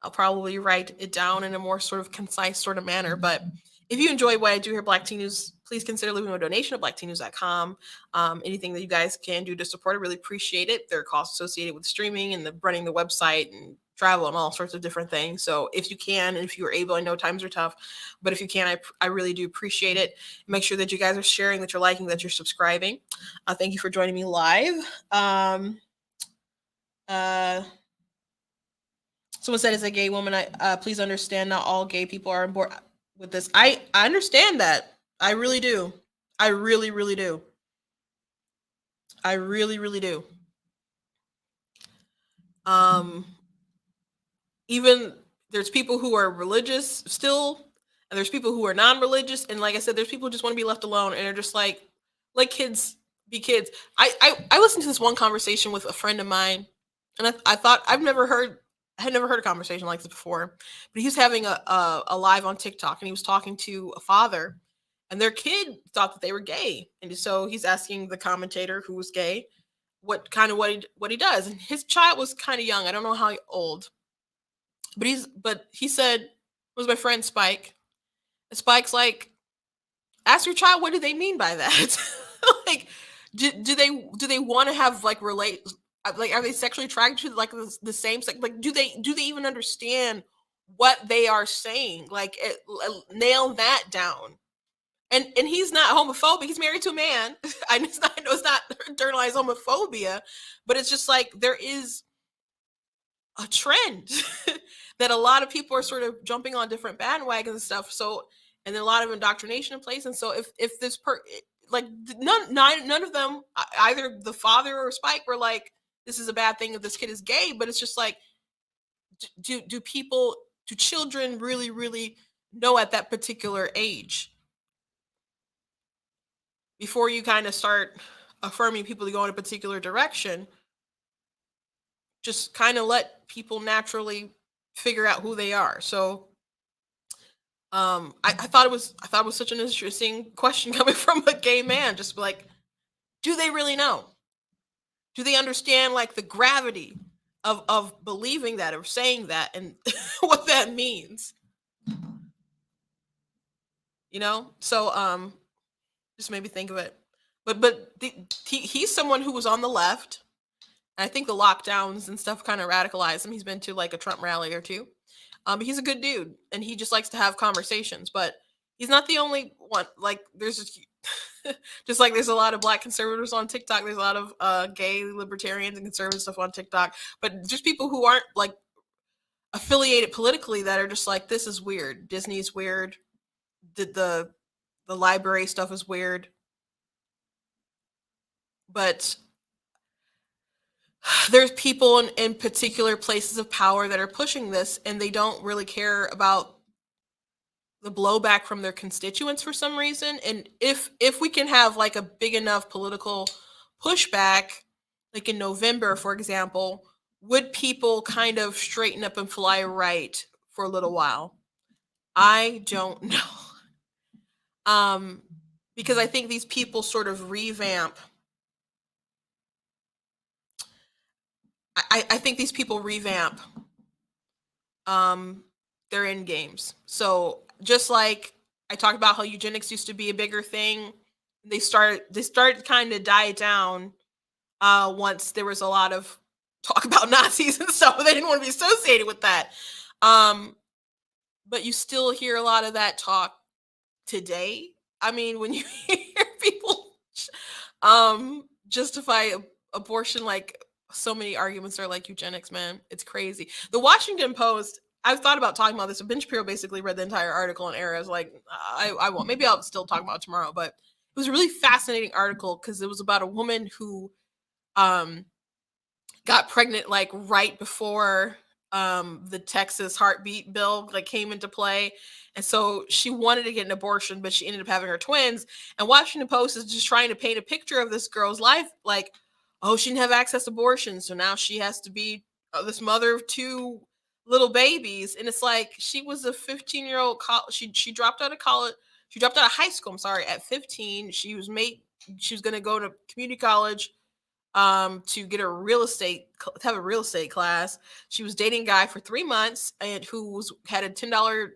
I'll probably write it down in a more sort of concise sort of manner. But if you enjoy what I do here at Black Teen News, please consider leaving a donation at blackteennews.com. Anything that you guys can do to support it, really appreciate it. There are costs associated with streaming and running the website and travel and all sorts of different things. So if you can, and if you are able, I know times are tough, but if you can, I really do appreciate it. Make sure that you guys are sharing, that you're liking, that you're subscribing. Thank you for joining me live. Someone said, as a gay woman, please understand not all gay people are on board with this. I understand that. I really do. I really, really do. I really, really do. Even there's people who are religious still, and there's people who are non-religious, and like I said, there's people who just want to be left alone, and they're just like kids be kids. I listened to this one conversation with a friend of mine, and I thought I had never heard a conversation like this before, but he was having a live on TikTok, and he was talking to a father, and their kid thought that they were gay, and so he's asking the commentator, who was gay, what he does, and his child was kind of young. I don't know how old, but he said, it was my friend Spike. And Spike's like, ask your child, what do they mean by that? Like, do they want to have like relate, like, are they sexually attracted to like the same sex? Like, do they even understand what they are saying? Like, nail that down. And he's not homophobic. He's married to a man. I know it's not internalized homophobia, but it's just like there is a trend that a lot of people are sort of jumping on different bandwagons and stuff. So, and then a lot of indoctrination in place. And so if this like none of them, either the father or Spike, were like, this is a bad thing if this kid is gay, but it's just like, do children really, really know at that particular age, before you kind of start affirming people to go in a particular direction? Just kind of let people naturally figure out who they are. So I thought it was such an interesting question coming from a gay man. Just like, do they really know? Do they understand like the gravity of believing that or saying that, and what that means? So just made me think of it. But he's someone who was on the left. I think the lockdowns and stuff kind of radicalized him. He's been to like a Trump rally or two. He's a good dude, and he just likes to have conversations. But he's not the only one. Like, there's just like there's a lot of Black conservatives on TikTok. There's a lot of gay libertarians and conservative stuff on TikTok. But just people who aren't like affiliated politically, that are just like, this is weird. Disney's weird. The library stuff is weird. But there's people in particular places of power that are pushing this, and they don't really care about the blowback from their constituents for some reason. And if we can have like a big enough political pushback, like in November, for example, would people kind of straighten up and fly right for a little while? I don't know. Because I think these people sort of revamp. I think these people revamp their end games. So just like I talked about how eugenics used to be a bigger thing, they started kind of die down once there was a lot of talk about Nazis and stuff. They didn't want to be associated with that. But you still hear a lot of that talk today. I mean, when you hear people justify abortion like So many arguments are like eugenics, man. It's crazy. The Washington Post. I've thought about talking about this. Ben Shapiro basically read the entire article, and Era is like, I won't. Maybe I'll still talk about it tomorrow. But it was a really fascinating article because it was about a woman who um got pregnant like right before the Texas heartbeat bill like came into play. And so she wanted to get an abortion, but she ended up having her twins. And Washington Post is just trying to paint a picture of this girl's life like, oh, she didn't have access to abortion, so now she has to be this mother of two little babies. And it's like she was a 15-year-old she dropped out of college. She dropped out of high school, I'm sorry, at 15. She was going to go to community college to get a have a real estate class. She was dating a guy for 3 months and had a $10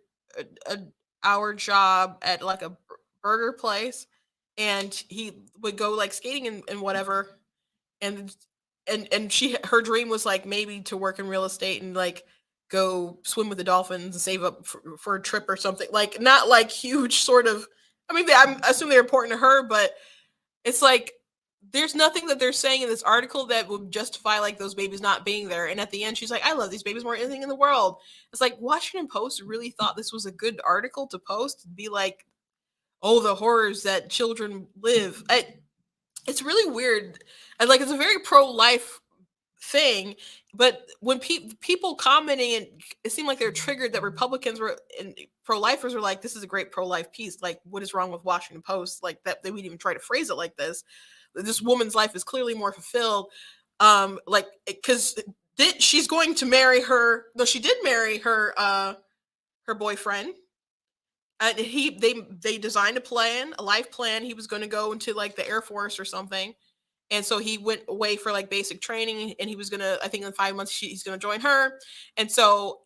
a hour job at like a burger place, and he would go like skating and whatever. And her dream was like maybe to work in real estate and like go swim with the dolphins and save up for a trip or something, like not like huge sort of. I mean, I'm assuming they're important to her, but it's like there's nothing that they're saying in this article that would justify like those babies not being there. And at the end, she's like, "I love these babies more than anything in the world." It's like Washington Post really thought this was a good article to post, to be like, "Oh, the horrors that children live." It's really weird. And like, it's a very pro-life thing, but when people commenting, and it seemed like they were triggered that Republicans were and pro-lifers were like, "This is a great pro-life piece. Like, what is wrong with Washington Post? Like that they would even try to phrase it like this. This woman's life is clearly more fulfilled." Like because she's going to marry her. Though she did marry her boyfriend. And they designed a life plan. He was going to go into like the Air Force or something, and so he went away for like basic training, and he was gonna, I think in 5 months he's gonna join her. And so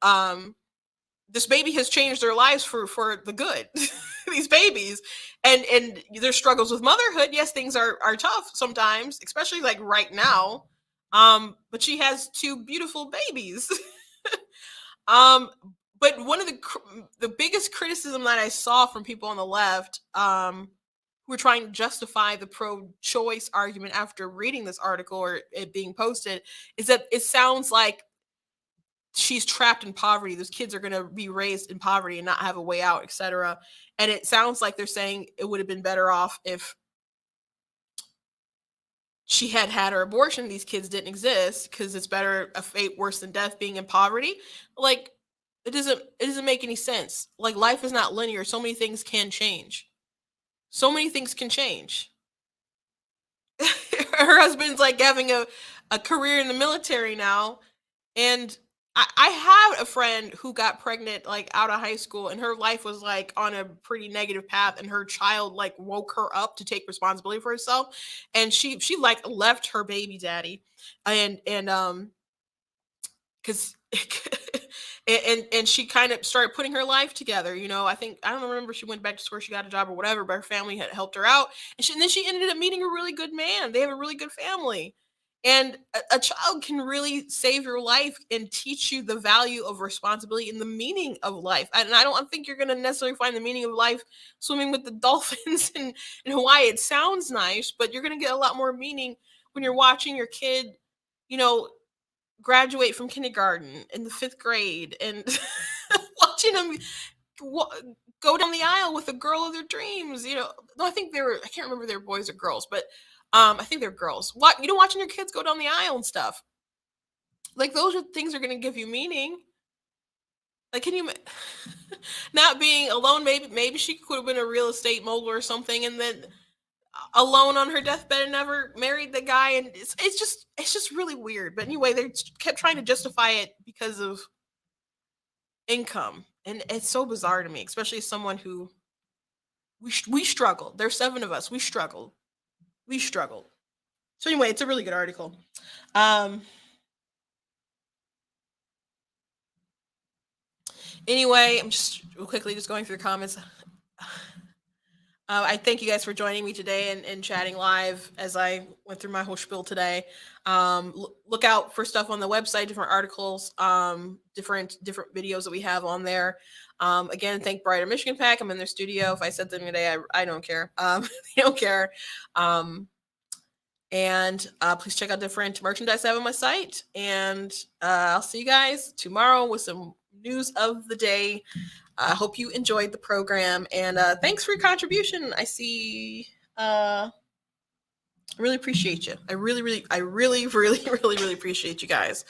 this baby has changed their lives for the good. These babies, and their struggles with motherhood. Yes, things are tough sometimes, especially like right now. But she has two beautiful babies. um, but one of the biggest criticism that I saw from people on the left, who were trying to justify the pro-choice argument after reading this article or it being posted, is that it sounds like she's trapped in poverty. Those kids are going to be raised in poverty and not have a way out, etc. And it sounds like they're saying it would have been better off if she had had her abortion. These kids didn't exist because it's better a fate worse than death being in poverty. Like it doesn't make any sense. Like life is not linear. So many things can change. So many things can change. Her husband's like having a career in the military now, and I have a friend who got pregnant like out of high school, and her life was like on a pretty negative path, and her child like woke her up to take responsibility for herself, and she like left her baby daddy, and because and she kind of started putting her life together. I think I don't remember, she went back to school, she got a job or whatever, but her family had helped her out, and then she ended up meeting a really good man. They have a really good family. And a child can really save your life and teach you the value of responsibility and the meaning of life. And I don't think you're going to necessarily find the meaning of life swimming with the dolphins in Hawaii. It sounds nice, but you're going to get a lot more meaning when you're watching your kid, you know, graduate from kindergarten in the fifth grade, and watching them go down the aisle with the girl of their dreams. No, I think I can't remember if they were boys or girls, but I think they're girls. Watching your kids go down the aisle and stuff. Like those are things that are going to give you meaning. Like, can you not being alone? Maybe she could have been a real estate mogul or something, and then alone on her deathbed and never married the guy. And it's just really weird. But anyway, they kept trying to justify it because of income, and it's so bizarre to me, especially as someone who we struggled. There's 7 of us. We struggled. So anyway, it's a really good article. Um, anyway, I'm just quickly just going through the comments. I thank you guys for joining me today and chatting live as I went through my whole spiel today. Look out for stuff on the website, different articles, different videos that we have on there. Again, thank Brighter Michigan Pack. I'm in their studio. If I said something today, I don't care. They don't care. And please check out different merchandise I have on my site. And I'll see you guys tomorrow with some news of the day. I hope you enjoyed the program, and thanks for your contribution. I see. I really appreciate you. I really, really appreciate you guys.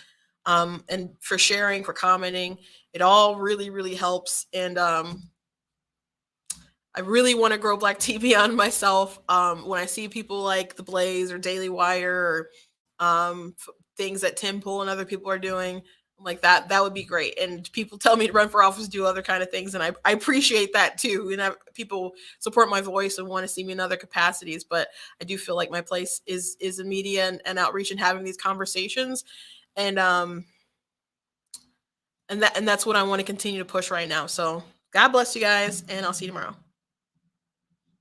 And for sharing, for commenting, it all really, really helps. And I really want to grow Black TV on myself. When I see people like The Blaze or Daily Wire or things that Tim Pool and other people are doing, I'm like that would be great. And people tell me to run for office, do other kind of things, and I appreciate that too. And people support my voice and want to see me in other capacities. But I do feel like my place is in media and outreach and having these conversations. And that's what I want to continue to push right now. So God bless you guys, and I'll see you tomorrow.